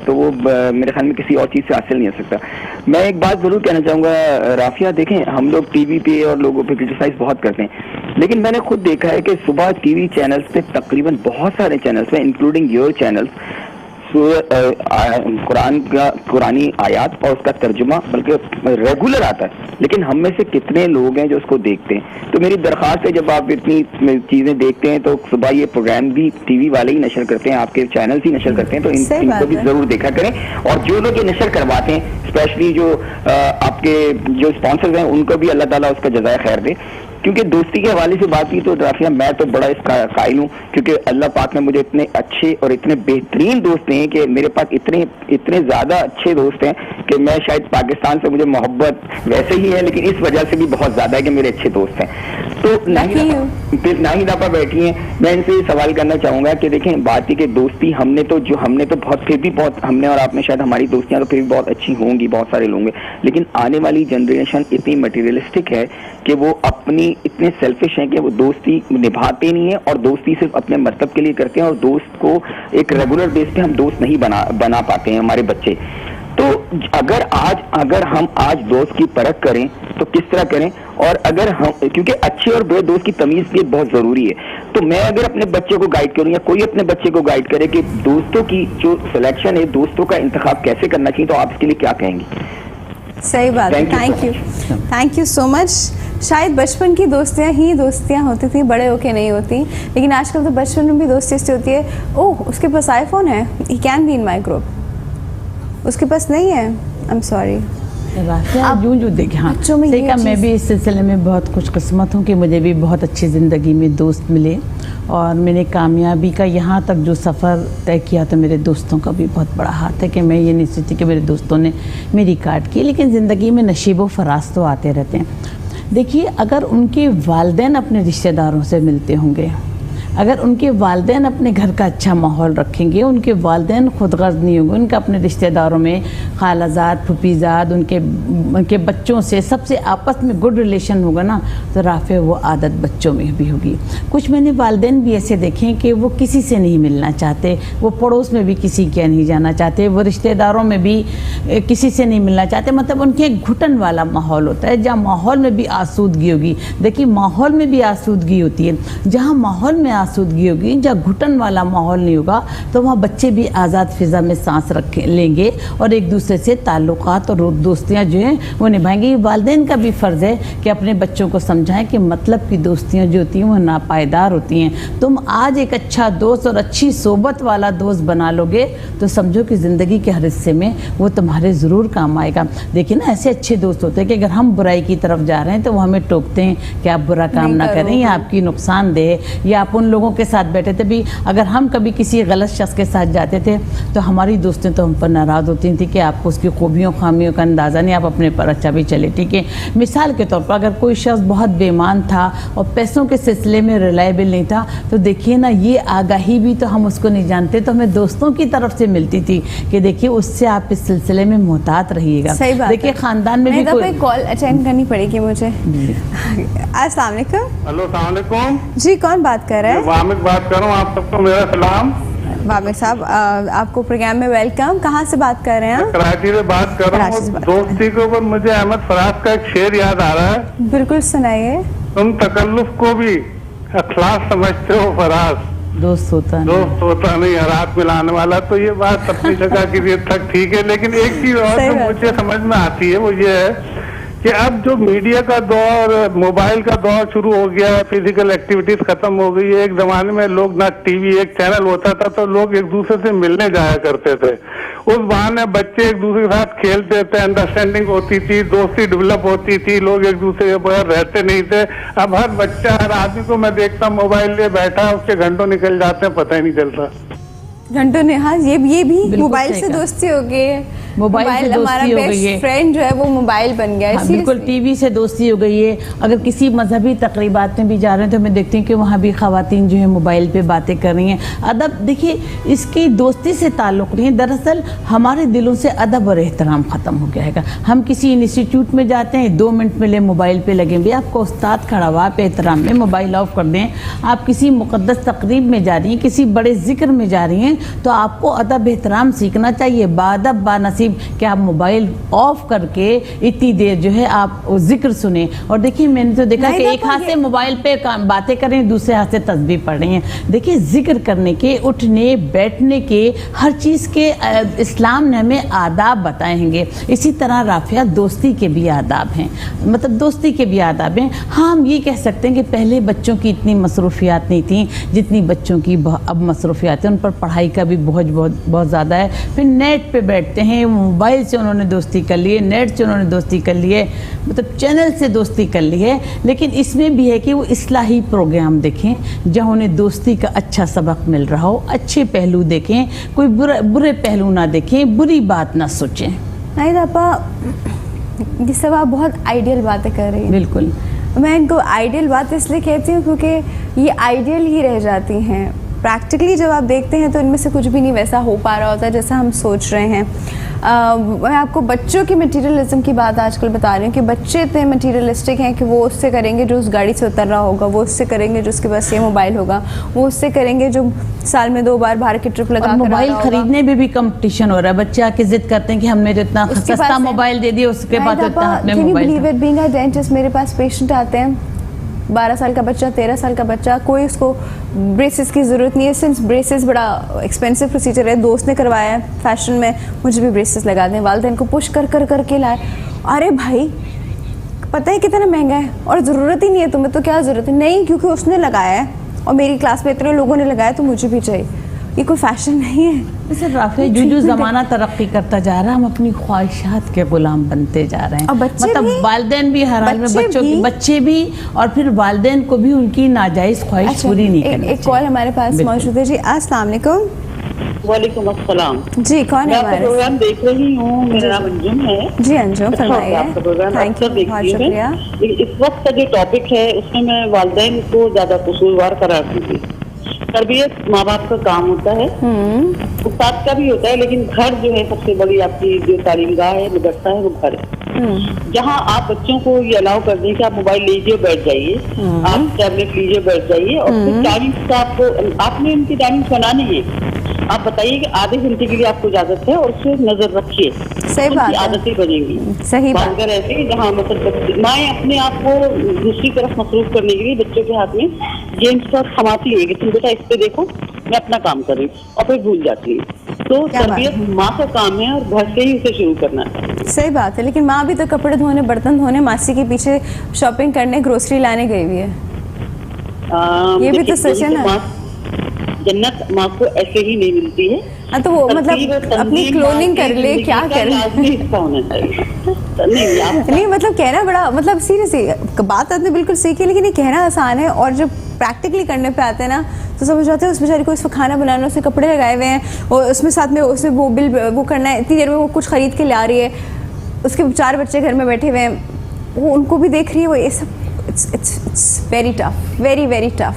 Speaker 4: तो वो मेरे ख्याल में किसी और चीज़ से हासिल नहीं हो सकता। मैं एक बात ज़रूर कहना चाहूँगा राफिया, देखें हम लोग टीवी पे और लोगों पे क्रिटिसाइज़ बहुत करते हैं, लेकिन मैंने खुद देखा है कि सुबह टीवी चैनल्स पे तकरीबन बहुत सारे चैनल्स पे, इंक्लूडिंग योर चैनल्स, कुरानी आयात और उसका तर्जुमा बल्कि रेगुलर आता है, लेकिन हम में से कितने लोग हैं जो उसको देखते हैं? तो मेरी दरख्वास्त है, जब आप इतनी चीज़ें देखते हैं तो सुबह ये प्रोग्राम भी टीवी वाले ही नशर करते हैं, आपके चैनल ही नशर करते हैं, तो इनको भी ज़रूर देखा करें। और जो लोग ये नशर करवाते हैं, स्पेशली जो आपके जो स्पॉन्सर्स हैं, उनको भी अल्लाह ताला उसका जज़ाए खैर दे। क्योंकि दोस्ती के हवाले से बात की तो राफिया, मैं तो बड़ा इसका कायल हूँ, क्योंकि अल्लाह पाक ने मुझे इतने अच्छे और इतने बेहतरीन दोस्त हैं कि मेरे पास इतने ज़्यादा अच्छे दोस्त हैं कि मैं शायद पाकिस्तान से मुझे मोहब्बत वैसे ही है, लेकिन इस वजह से भी बहुत ज़्यादा है कि मेरे अच्छे दोस्त हैं। तो नाहिद आपा बैठी हैं, मैं इनसे ये सवाल करना चाहूँगा कि देखें बात ही कि दोस्ती हमने तो बहुत फिर भी बहुत हमने और आपने शायद हमारी दोस्तियाँ तो फिर भी बहुत अच्छी होंगी, बहुत सारे लोग हैं, लेकिन आने वाली जनरेशन इतनी मटीरियलिस्टिक है कि वो अपनी इतने सेल्फिश हैं कि वो दोस्ती निभाते नहीं है और दोस्ती सिर्फ अपने मतलब के लिए करते हैं और दोस्त को एक रेगुलर बेस पे हम दोस्त नहीं बना पाते हैं हमारे बच्चे। तो अगर हम आज दोस्त की परख करें तो किस तरह करें, और अगर हम, क्योंकि अच्छे और बुरे दोस्त की तमीज भी बहुत जरूरी है, तो मैं अगर अपने बच्चे को गाइड करूं या कोई अपने बच्चे को गाइड करे कि दोस्तों की जो सिलेक्शन है, दोस्तों का इंतखाब कैसे करना चाहिए, तो आप इसके लिए क्या कहेंगी?
Speaker 1: सही बात है। Thank you so much. शायद बचपन की दोस्तियाँ होती थी, बड़े होके नहीं होती, लेकिन आजकल तो बचपन में भी दोस्ती ऐसी होती है, ओह उसके पास आईफोन है, he can be in my group, उसके पास नहीं है, आई एम सॉरी।
Speaker 3: आप जो देखें, हाँ सही कहा, मैं भी इस सिलसिले में बहुत खुशकिस्मत हूँ कि मुझे भी बहुत अच्छी ज़िंदगी में दोस्त मिले और मैंने कामयाबी का यहाँ तक जो सफ़र तय किया तो मेरे दोस्तों का भी बहुत बड़ा हाथ है कि मैं ये नहीं सोचती कि मेरे दोस्तों ने मेरी काट की, लेकिन ज़िंदगी में नशीब व फराज तो आते रहते हैं। देखिए, अगर उनके वालिदैन अपने रिश्तेदारों से मिलते होंगे, अगर उनके वालिदैन अपने घर का अच्छा माहौल रखेंगे, उनके वालिदैन खुदगर्ज़ नहीं होंगे, उनका अपने रिश्तेदारों में खालाजाद, फुफीजाद, उनके बच्चों से सबसे आपस में गुड रिलेशन होगा ना, तो राफ़े वो आदत बच्चों में भी होगी। कुछ मैंने वालिदैन भी ऐसे देखे कि वो किसी से नहीं मिलना चाहते, वो पड़ोस में भी किसी के नहीं जाना चाहते, वो रिश्तेदारों में भी किसी से नहीं मिलना चाहते, मतलब उनके एक घुटन वाला माहौल होता है, जहाँ माहौल में भी आसूदगी होगी। देखिए, माहौल में भी आसूदगी होती है, जहाँ माहौल में आसूदगी होगी, जहाँ घुटन वाला माहौल नहीं होगा, तो वहाँ बच्चे भी आज़ाद फ़िज़ा में सांस लेंगे और एक दूसरे से ताल्लुकात और दोस्तियाँ जो हैं वो निभाएंगे। वालिदैन का भी फ़र्ज़ है कि अपने बच्चों को समझाएं कि मतलब की दोस्तियाँ जो होती हैं वो नापायदार होती हैं। तुम आज एक अच्छा दोस्त और अच्छी सोबत वाला दोस्त बना लोगे तो समझो कि ज़िंदगी के हर हिस्से में वो तुम्हारे ज़रूर काम आएगा। देखिए ना, ऐसे अच्छे दोस्त होते हैं कि अगर हम बुराई की तरफ जा रहे हैं तो वो हमें टोकते हैं कि आप बुरा काम ना करें या आपकी नुकसान दे, या आप उन लोगों के साथ बैठे थे भी, अगर हम कभी किसी गलत शख्स के साथ जाते थे तो हमारी दोस्तें तो हम पर नाराज़ होती थी कि आपको उसकी खूबियों खामियों का अंदाज़ा नहीं, आप अपने पर अच्छा भी चले, ठीक है। मिसाल के तौर पर अगर कोई शख्स बहुत बेईमान था और पैसों के सिलसिले में रिलायबल नहीं था, तो देखिए ना, ये आगाही भी तो हम उसको नहीं जानते, तो हमें दोस्तों की तरफ से मिलती थी कि देखिए उससे आप इस सिलसिले में मोहतात रहिएगा। देखिए, ख़ानदान में भी कोई
Speaker 1: कॉल अटेंड करनी पड़ेगी मुझे। अस्सलाम वालेकुम।
Speaker 5: हेलो, अस्सलाम वालेकुम
Speaker 1: जी, कौन बात कर रहे हैं?
Speaker 5: वामिक बात कर रहा हूँ, आप सबको मेरा सलाम।
Speaker 1: वामिक साहब, आपको प्रोग्राम में वेलकम। कहाँ से बात कर रहे हैं आप?
Speaker 5: कराची से बात कर रहा हूँ। दोस्ती के ऊपर मुझे अहमद फराज का एक शेर याद आ रहा है।
Speaker 1: बिल्कुल सुनाइए।
Speaker 5: तुम तकल्लुफ को भी अखलाक समझते हो फराज,
Speaker 3: दोस्त होता
Speaker 5: नहीं हरात मिलाने वाला। तो ये बात अपनी जगह की हद तक ठीक है, लेकिन एक चीज और जो मुझे समझ में आती है वो ये है कि अब जो मीडिया का दौर, मोबाइल का दौर शुरू हो गया है, फिजिकल एक्टिविटीज खत्म हो गई है। एक जमाने में लोग ना टीवी एक चैनल होता था तो लोग एक दूसरे से मिलने जाया करते थे, उस बहाने बच्चे एक दूसरे के साथ खेलते थे, अंडरस्टैंडिंग होती थी, दोस्ती डेवलप होती थी, लोग एक दूसरे के बगैर रहते नहीं थे। अब हर बच्चा, हर आदमी को मैं देखता मोबाइल लिए बैठा, उसके घंटों निकल जाते हैं, पता ही नहीं चलता।
Speaker 1: घंटों ने, हाँ, ये भी मोबाइल से दोस्ती हो गई है। मोबाइल से दोस्ती हो गई है, फ्रेंड जो है वो मोबाइल बन गया है।
Speaker 3: हाँ, बिल्कुल टीवी से दोस्ती हो गई है। अगर किसी मजहबी तकरीबात में भी जा रहे हैं तो हमें देखते हैं कि वहाँ भी ख़वातीन जो है मोबाइल पे बातें कर रही हैं। अदब, देखिए, इसकी दोस्ती से ताल्लुक़ नहीं है, दरअसल हमारे दिलों से अदब और एहतराम ख़त्म हो गया है। हम किसी इंस्टीट्यूट में जाते हैं, 2 मिनट में ले मोबाइल पर लगे भी, आपको उस्ताद खड़ा हुआ, आप एहतराम में मोबाइल ऑफ कर दें। आप किसी मुक़द्दस तकरीब में जा रही हैं, किसी बड़े ज़िक्र में जा रही हैं, तो आपको अदब एहतराम सीखना चाहिए। बादब बानसीब कि आप मोबाइल ऑफ करके इतनी देर जो है आप जिक्र सुने। और देखिए, मैंने तो देखा कि एक हाथ से मोबाइल पे बातें कर रही हैं, दूसरे हाथ से तस्बीह पढ़ रही हैं। देखिए, जिक्र करने के, उठने बैठने के, हर चीज़ के इस्लाम ने हमें आदाब बताएंगे। इसी तरह राफिया, दोस्ती के भी आदाब हैं, मतलब दोस्ती के भी आदाब हैं। हाँ, हम ये कह सकते हैं कि पहले बच्चों की इतनी मसरूफियात नहीं थी जितनी बच्चों की अब मसरूफियात हैं। उन पर पढ़ाई का भी बहुत ज़्यादा है। फिर नेट पे बैठते हैं, मोबाइल से उन्होंने दोस्ती कर ली है, नेट से उन्होंने दोस्ती कर ली है, मतलब चैनल से दोस्ती कर ली है। लेकिन इसमें भी है कि वो इस्लाही प्रोग्राम देखें जहाँ उन्हें दोस्ती का अच्छा सबक मिल रहा हो, अच्छे पहलू देखें, कोई बुरे पहलू ना देखें, बुरी बात ना सोचें।
Speaker 1: नहीं पापा, ये सब आप बहुत आइडियल बातें कर रही हैं।
Speaker 3: बिल्कुल।
Speaker 1: मैं इनको आइडियल बात इसलिए कहती हूँ क्योंकि ये आइडियल ही रह जाती हैं। प्रैक्टिकली जब आप देखते हैं तो इनमें से कुछ भी नहीं वैसा हो पा रहा होता जैसा हम सोच रहे हैं। मैं आपको बच्चों की मटीरियलिज्म की बात आजकल बता रही हूँ कि बच्चे इतने मटीरियलिस्टिक हैं कि वो उससे करेंगे जो उस गाड़ी से उतर रहा होगा, वो उससे करेंगे जो उसके पास ये मोबाइल होगा, वो उससे करेंगे जो साल में 2 बार बाहर की ट्रिप लगा कर
Speaker 3: मोबाइल खरीदने में भी कंपटीशन हो रहा है। बच्चे आके जिद करते हैं कि हमने जो इतना सस्ता मोबाइल दे दिया उसके बाद इतना हाथ में मोबाइल।
Speaker 1: बीइंग अ डेंटिस्ट, मेरे पास पेशेंट आते हैं 12 साल का बच्चा, 13 साल का बच्चा, कोई उसको ब्रेसेस की ज़रूरत नहीं है। सिंस ब्रेसेस बड़ा एक्सपेंसिव प्रोसीजर है, दोस्त ने करवाया है फैशन में, मुझे भी ब्रेसेस लगा दें। वालिदैन को पुश कर कर करके लाए। अरे भाई पता है कितना महंगा है और ज़रूरत ही नहीं है तुम्हें, तो क्या ज़रूरत है? नहीं, क्योंकि उसने लगाया है और मेरी क्लास में इतने लोगों ने लगाया तो मुझे भी चाहिए। ये कोई फैशन नहीं है।
Speaker 3: वैसे राफिया, जो ज़माना तरक्की करता जा रहा है, हम अपनी ख्वाहिशात के गुलाम बनते जा रहे हैं।
Speaker 1: और बच्चे
Speaker 3: मतलब
Speaker 1: भी,
Speaker 3: वालिदैन भी हर हाल में बच्चे भी और फिर वालिदैन को भी उनकी नाजायज़ ख्वाहिश पूरी नहीं करनी।
Speaker 1: एक कॉल हमारे पास मौजूद है जी। अस्सलाम वालेकुम।
Speaker 6: वालेकुम अस्सलाम
Speaker 1: जी, कौन है हमारे?
Speaker 6: प्रोग्राम देख रही हूँ, मेरा नाम अंजुम है
Speaker 1: जी। अंजुम फरमाइए।
Speaker 6: आपका प्रोग्राम अक्सर देखती हूँ मैं। इस वक्त का जो टॉपिक है उसमें मैं वालिदैन को ज्यादा कसूरवार करार दूंगी। तरबियत माँ बाप का काम होता है, उस्ताद का भी होता है, लेकिन घर जो है सबसे बड़ी आपकी जो तालीमगाह है, मदरसा है, वो घर है। जहाँ आप बच्चों को ये अलाउ कर दें कि आप मोबाइल लीजिए बैठ जाइए, आप टैबलेट लीजिए बैठ जाइए, और फिर टाइमिंग्स का आपने उनकी टाइमिंग्स बनानी है। आप बताइए कि आधे घंटे के लिए आपको इजाजत है और उस पर नजर रखिए,
Speaker 1: सही बात है,
Speaker 6: आदतें बनेंगी।
Speaker 1: सही बात।
Speaker 6: अगर ऐसे जहाँ मतलब माएँ अपने आप को दूसरी तरफ मसरूफ करने के लिए बच्चों के हाथ में गेम्स का थमाती है कि तुम बेटा इस पे देखो, मैं अपना काम कर रही हूँ, और फिर भूल जाती है। तो तरबियत माँ का काम है और घर से ही उसे शुरू करना है।
Speaker 1: सही बात है, लेकिन माँ भी तो कपड़े धोने, बर्तन धोने, मासी के पीछे शॉपिंग करने, ग्रोसरी लाने गई हुई है। ये भी तो सच है ना।
Speaker 6: जन्नत माँ को ऐसे ही नहीं मिलती है।
Speaker 1: हाँ, तो वो मतलब अपनी क्लोनिंग कर ले, क्या कर ले। नहीं मतलब कहना बड़ा, मतलब सीरियसली बात आपने बिल्कुल सही की, लेकिन ये कहना आसान है और जब प्रैक्टिकली करने पे आते हैं ना तो समझ जाते हैं उस बेचारी को इसको खाना बनाना, उसने कपड़े लगाए हुए हैं और उसमें साथ में उसमें वो बिल वो करना है, इतनी देर में वो कुछ खरीद के ला रही है, उसके 4 बच्चे घर में बैठे हुए हैं, वो उनको भी देख रही है, वो ये सब it's very tough, very very tough.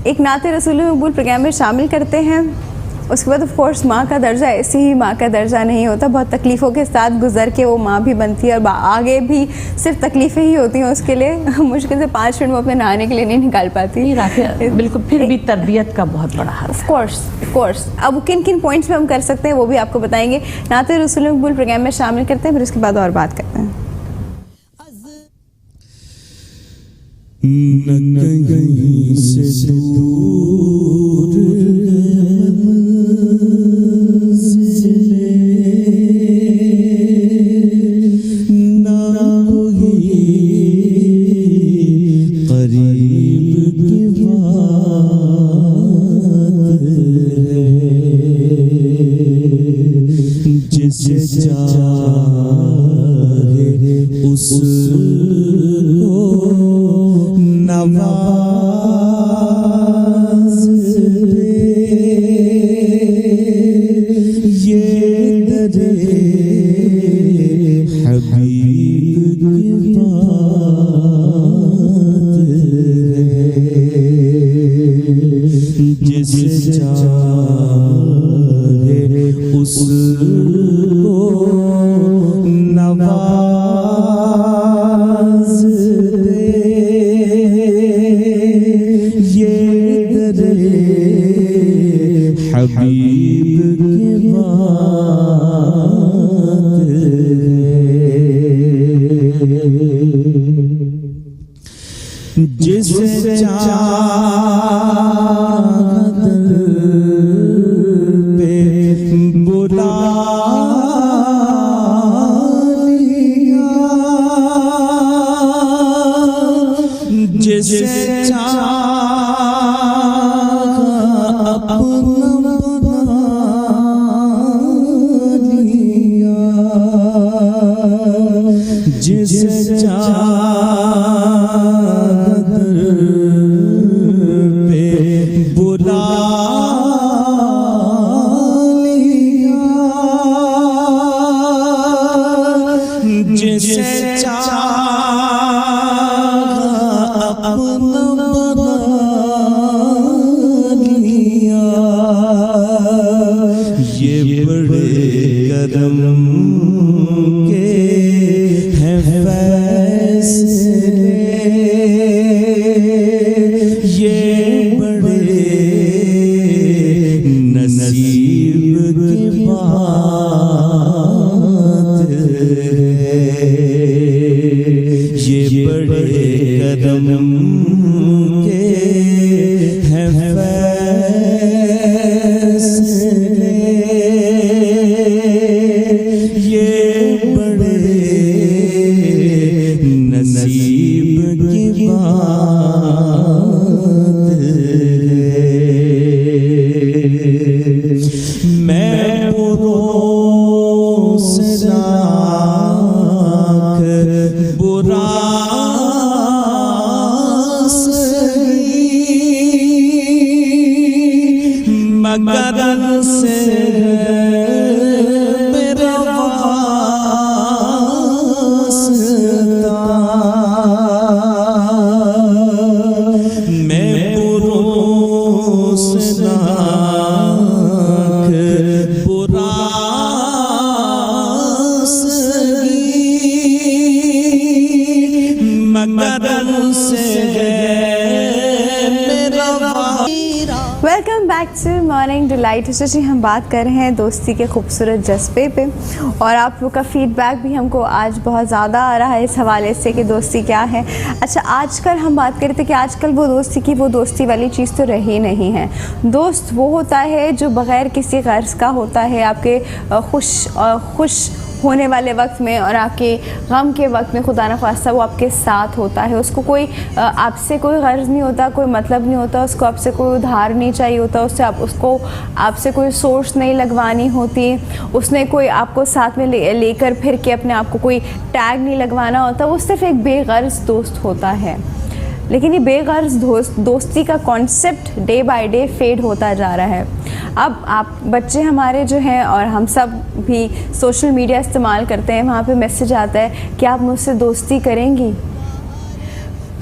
Speaker 1: एक नाते रसूल मकबूल प्रोग्राम में शामिल करते हैं। उसके बाद ऑफ कोर्स माँ का दर्जा ऐसे ही माँ का दर्जा नहीं होता, बहुत तकलीफ़ों के साथ गुजर के वो माँ भी बनती है और आगे भी सिर्फ तकलीफ़ें ही होती हैं उसके लिए। मुश्किल से 5 मिनट वो अपने नहाने के लिए नहीं निकाल पाती।
Speaker 3: बिल्कुल, फिर भी तरबियत का बहुत बड़ा हाथ।
Speaker 1: ऑफ कोर्स अब किन किन पॉइंट्स पे हम कर सकते हैं वो भी आपको बताएंगे। नाते रसूल मकबूल प्रोग्राम में शामिल करते हैं, फिर उसके बाद और बात करते हैं।
Speaker 7: न कहीं से दूर ना कोई करीब की बात जिसे चाहे उस नवाज दे, ये दरे हबीब की बात है, जिसे चाहे उसको नवाज दे, हबीब की बात है, जिसे चाहत पे बुला लिया, जिसे जिसे चाहत पे बुला लिया, ये बड़े कदम के हैं फैसले, ये बड़े नसीब की बात है, ये बड़े कदम के हैं फैसले, ये बड़े नसीब की बात है। मैं बुरों से लाख बुरा मगर से मेरा वास्ता, मैं बुरों से लाख बुरा मगर से
Speaker 1: welcome back to morning delight. जी हम बात कर रहे हैं दोस्ती के खूबसूरत जज्बे पे, और आप लोग का फीडबैक भी हमको आज बहुत ज़्यादा आ रहा है इस हवाले से कि दोस्ती क्या है। अच्छा, आजकल हम बात कर रहे थे कि आजकल वो दोस्ती वाली चीज़ तो रही नहीं है। दोस्त वो होता है जो बग़ैर किसी गर्ज का होता है, आपके खुश होने वाले वक्त में और आपके गम के वक्त में खुदा न ख्वास्ता वो आपके साथ होता है। उसको कोई आपसे कोई गर्ज नहीं होता, कोई मतलब नहीं होता, उसको आपसे कोई उधार नहीं चाहिए होता, उसको आपसे कोई सोर्स नहीं लगवानी होती, उसने कोई आपको साथ में लेकर फिर के अपने आप को कोई टैग नहीं लगवाना होता। वो सिर्फ एक बेगर्ज दोस्त होता है। लेकिन ये बेगर्ज दोस्ती का concept day by day fade होता जा रहा है। अब आप बच्चे हमारे जो हैं और हम सब भी सोशल मीडिया इस्तेमाल करते हैं, वहाँ पे मैसेज आता है कि आप मुझसे दोस्ती करेंगी।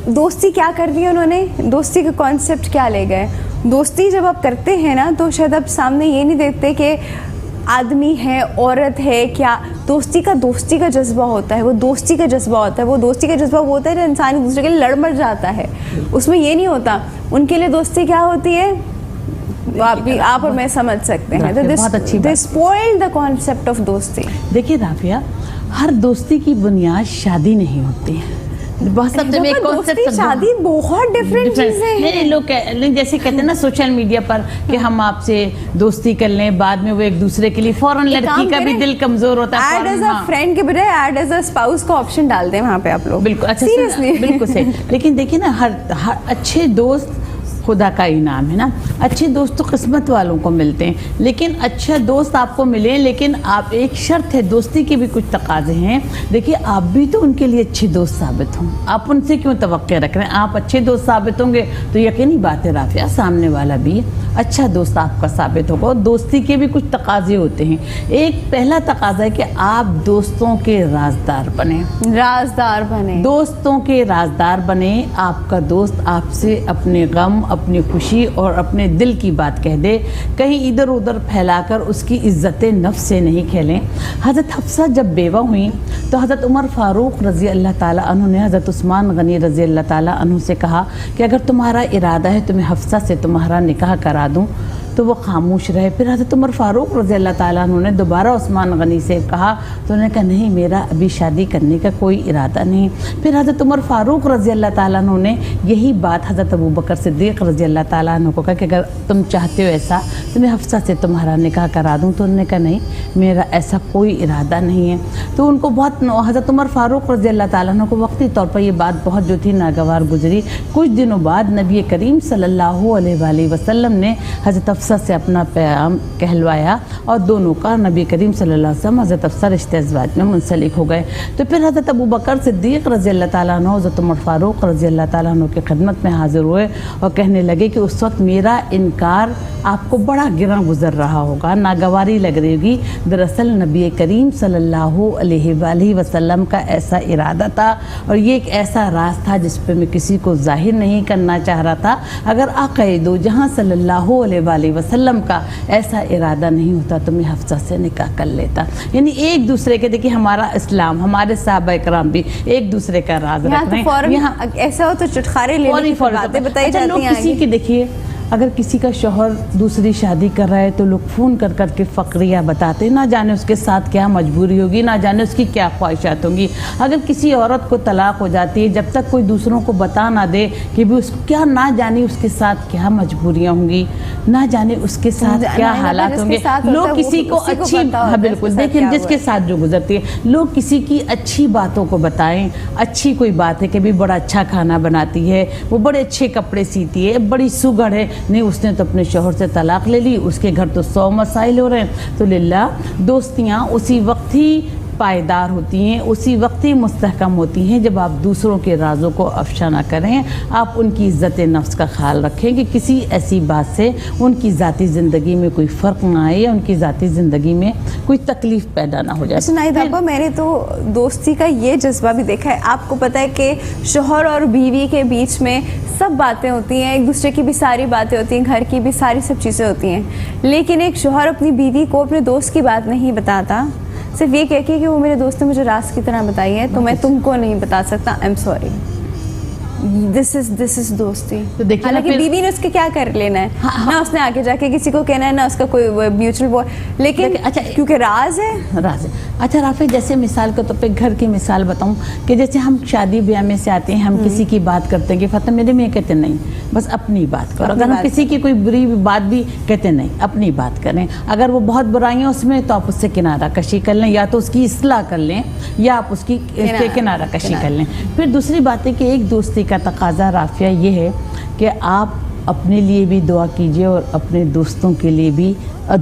Speaker 1: दोस्ती क्या कर दी उन्होंने, दोस्ती का कॉन्सेप्ट क्या ले गए। दोस्ती जब आप करते हैं ना तो शायद आप सामने ये नहीं देखते कि आदमी है, औरत है, क्या दोस्ती का जज्बा होता है। वो दोस्ती का जज्बा होता है, वो दोस्ती का जज्बा वो होता है जो इंसान एक दूसरे के लिए लड़ मर जाता है। उसमें ये नहीं होता। उनके लिए दोस्ती क्या होती है आप और मैं समझ सकते हैं। तो
Speaker 3: बहुत अच्छी बात।
Speaker 1: दे स्पॉइल द कॉन्सेप्ट ऑफ दोस्ती।
Speaker 3: देखिए राफिया, हर दोस्ती की बुनियाद शादी नहीं होती है। बहुत सब में एक कॉन्सेप्ट,
Speaker 1: शादी बहुत डिफरेंट चीजें हैं।
Speaker 3: नहीं, लोग जैसे कहते हैं ना सोशल मीडिया पर कि हम आपसे दोस्ती कर लें, बाद में वो एक दूसरे के लिए फौरन लड़की का भी दिल कमजोर होता है।
Speaker 1: ऐड एज अ फ्रेंड के बजाय ऐड एज अ स्पाउस का ऑप्शन डाल दें वहाँ पे आप लोग।
Speaker 3: बिल्कुल, अच्छा,
Speaker 1: सीरियसली
Speaker 3: बिल्कुल सही। लेकिन देखिए ना, हर अच्छे दोस्त खुदा का इनाम है ना। अच्छे दोस्त तो किस्मत वालों को मिलते हैं, लेकिन अच्छा दोस्त आपको मिले, लेकिन आप एक शर्त है, दोस्ती के भी कुछ तकाजे हैं। देखिए, आप भी तो उनके लिए अच्छे दोस्त साबित हों। आप उनसे क्यों तवक्के रख रहे हैं? आप अच्छे दोस्त साबित होंगे तो यकीनी बात है राफिया, सामने वाला भी अच्छा दोस्त आपका साबित होगा। और दोस्ती के भी कुछ तकाजे होते हैं। एक पहला तकाजा है कि आप दोस्तों के राजदार बने। दोस्तों के राजदार बने। आपका दोस्त आपसे अपने गम, अपनी खुशी और अपने दिल की बात कह दे, कहीं इधर उधर फैलाकर उसकी इज्जत नफ्स से नहीं खेलें। हज़रत हफ्सा जब बेवा हुई तो हज़रत उमर फ़ारूक रज़ी अल्लाह ताला अन्हु ने हज़रत उस्मान गनी रज़ी अल्लाह ताला अन्हु से कहा कि अगर तुम्हारा इरादा है तो मैं हफ्सा से तुम्हारा निकाह करा दूँ। तो वो खामोश रहे। फिर हज़रत उमर फ़ारूक रज़ी अल्लाह ताला अन्हु ने दोबारा उस्मान गनी से कहा तो उन्होंने कहा नहीं, मेरा अभी शादी करने का कोई इरादा नहीं। फिर हज़रत उमर फ़ारूक रज़ी अल्लाह ताला अन्हु ने यही बात हज़रत अबू बकर सिद्दीक़ रज़ी अल्लाह ताला अन्हु को कहा कि अगर तुम चाहते हो ऐसा तो मैं हफ्सा से तुम्हारा निकाह करा दूँ। तो उन्होंने कहा नहीं, मेरा ऐसा कोई इरादा नहीं है। तो उनको बहुत, हज़रत उमर फ़ारूक रज़ी अल्लाह ताला अन्हु को वक्ती तौर पर ये बात बहुत जो थी नागवार गुजरी। कुछ दिनों बाद नबी करीम सल्लल्लाहु अलैहि वसल्लम ने हज़रत हफ्सा से अपना पैगाम कहलवाया और दोनों का नबी करीम सल्लल्लाहु अलैहि वसल्लम हज़रत हफ्सा रिश्ते अज़वाज में मुंसलिक हो गए। तो फिर हज़रत अबू बकर सिद्दीक़ रज़ी अल्लाह ताला अन्हु हज़रत उमर फ़ारूक रज़ी अल्लाह ताला अन्हु की खिदमत में हाजिर हुए और कहने लगे कि उस वक्त मेरा इनकार आपको बड़ा गिरा गुजर रहा होगा, नागवारी लग रही होगी। दरअसल नबी करीम सल्लल्लाहु अलैहि वसल्लम का ऐसा इरादा था और ये एक ऐसा राज था जिस पर मैं किसी को जाहिर नहीं करना चाह रहा था। अगर आक़ाए दो जहां सल्लल्लाहु अलैहि वसल्लम का ऐसा इरादा नहीं होता तो मैं हफ्सा से निकाह कर लेता। यानी एक दूसरे के, देखिए हमारा इस्लाम, हमारे साहबा इकराम भी एक दूसरे का राज रख रहे हैं।
Speaker 1: यहाँ ऐसा हो तो चुटखारे लेने की बातें बताई जाती हैं।
Speaker 3: लोग किसी की, देखिए अगर किसी का शौहर दूसरी शादी कर रहा है तो लोग फ़ोन कर कर के फ़क्रिया बताते, ना जाने उसके साथ क्या मजबूरी होगी, ना जाने उसकी क्या ख्वाहिशात होंगी। अगर किसी औरत को तलाक हो जाती है, जब तक कोई दूसरों को बता ना दे कि भी उसको क्या, ना जाने उसके साथ क्या मजबूरियाँ होंगी, ना जाने उसके साथ क्या हालात होंगे। लोग किसी को अच्छी, हाँ बिल्कुल, देखिए जिसके साथ जो गुजरती है, लोग किसी की अच्छी बातों को बताएं। अच्छी कोई बात है कि भी बड़ा अच्छा खाना बनाती है, वो बड़े अच्छे कपड़े सीती है, बड़ी सुगढ़ है, नहीं उसने तो अपने शौहर से तलाक ले ली, उसके घर तो 100 मसाइल हो रहे हैं। तो लिल्ला दोस्तियाँ उसी वक्त ही पायदार होती हैं, उसी वक्त ही मुस्तहकम होती हैं जब आप दूसरों के राजों को अफशा ना करें, आप उनकी इज़्ज़त नफ्स का ख्याल रखें कि किसी ऐसी बात से उनकी ज़ाती ज़िंदगी में कोई फ़र्क ना आए या उनकी ज़ाती ज़िंदगी में कोई तकलीफ़ पैदा ना हो जाए।
Speaker 1: सुनाइदा, मैंने तो दोस्ती का ये जज्बा भी देखा है। आपको पता है कि शौहर और बीवी के बीच में सब बातें होती हैं, एक दूसरे की भी सारी बातें होती हैं, घर की भी सारी सब चीज़ें होती हैं, लेकिन एक शौहर अपनी बीवी को अपने दोस्त की बात नहीं बताता, सिर्फ ये कह के कि वो मेरे दोस्त ने मुझे राज की तरह बताई है तो मैं तुमको नहीं बता सकता, I am sorry. This is दोस्ती।
Speaker 3: तो देखिए,
Speaker 1: हालांकि बीवी ने उसके क्या कर लेना है, ना उसने आगे जाके किसी को कहना है, ना उसका कोई म्यूचुअल वो, लेकिन अच्छा क्योंकि राज है, राज है।
Speaker 3: अच्छा राफी, जैसे मिसाल के तौर पे घर की मिसाल बताऊं कि जैसे हम शादी ब्याह में से आते हैं, हम किसी की बात करते हैं कि फतेह मेरे में, कहते नहीं बस अपनी बात करो। अगर हम किसी की कोई बुरी बात भी कहते नहीं, अपनी बात करें। अगर वो बहुत बुराइयां उसमें तो आप उससे किनारा कशी कर लें, या तो उसकी इस्लाह कर लें या आप उसकी किनारा कशी कर लें। फिर दूसरी बात है कि एक दोस्ती का तकाजा राफिया ये है कि आप अपने लिए भी दुआ कीजिए और अपने दोस्तों के लिए भी,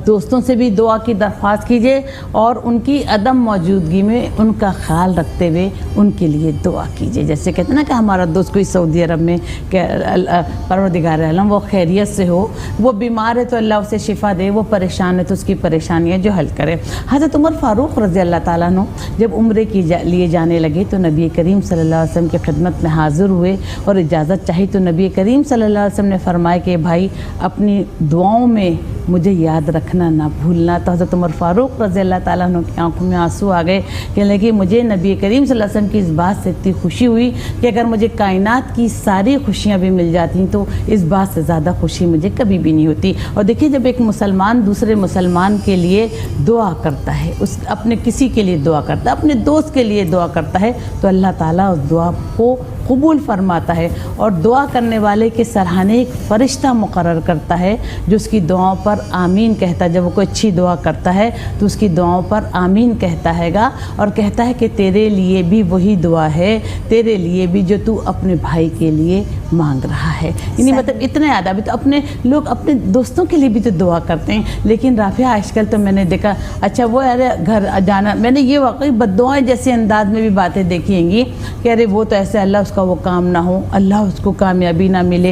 Speaker 3: दोस्तों से भी दुआ की दरख्वास्त कीजिए और उनकी अदम मौजूदगी में उनका ख्याल रखते हुए उनके लिए दुआ कीजिए। जैसे कहते हैं ना कि हमारा दोस्त कोई सऊदी अरब में, परवरदिगार आलम वो खैरियत से हो, वो बीमार है तो अल्लाह उसे शिफा दे, वो परेशान है तो उसकी परेशानियाँ जो हल करे। हज़रत उमर फ़ारूक रज़ी अल्लाह ताला अन्हु जब उम्रे के लिए जाने लगे तो नबी करीम सल्लल्लाहु अलैहि वसल्लम की खिदमत में हाज़िर हुए और इजाज़त चाही तो नबी करीम सल्लल्लाहु अलैहि वसल्लम ने फरमाया कि भाई अपनी दुआओं में मुझे याद रखना, ना भूलना। तो हज़रत उमर फ़ारूक रज़ी अल्लाह ताला अन्हु की आंखों में आंसू आ गए, कहने लगे मुझे नबी करीम सल्लल्लाहु अलैहि वसल्लम की इस बात से इतनी खुशी हुई कि अगर मुझे कायनात की सारी खुशियाँ भी मिल जाती तो इस बात से ज़्यादा खुशी मुझे कभी भी नहीं होती। और देखिए, जब एक मुसलमान दूसरे मुसलमान के लिए दुआ करता है, उस अपने किसी के लिए दुआ करता है, अपने दोस्त के लिए दुआ करता है, तो अल्लाह ताला उस दुआ को कबूल फरमाता है और दुआ करने वाले के सराहने एक फ़रिश्ता मुकर्रर करता है जो उसकी दुआओं पर आमीन कहता है। जब वो कोई अच्छी दुआ करता है तो उसकी दुआओं पर आमीन कहता हैगा और कहता है कि तेरे लिए भी वही दुआ है, तेरे लिए भी जो तू अपने भाई के लिए मांग रहा है। यानी मतलब इतना याद अभी तो अपने लोग अपने दोस्तों के लिए भी तो दुआ करते हैं। लेकिन राफिया आजकल तो मैंने देखा, अच्छा वो अरे घर जाना, मैंने ये वाकई बद्दुआएं जैसे अंदाज में भी बातें देखी हैंगी कि अरे वो तो ऐसे अल्लाह उसका वो काम ना हो, अल्लाह उसको कामयाबी ना मिले,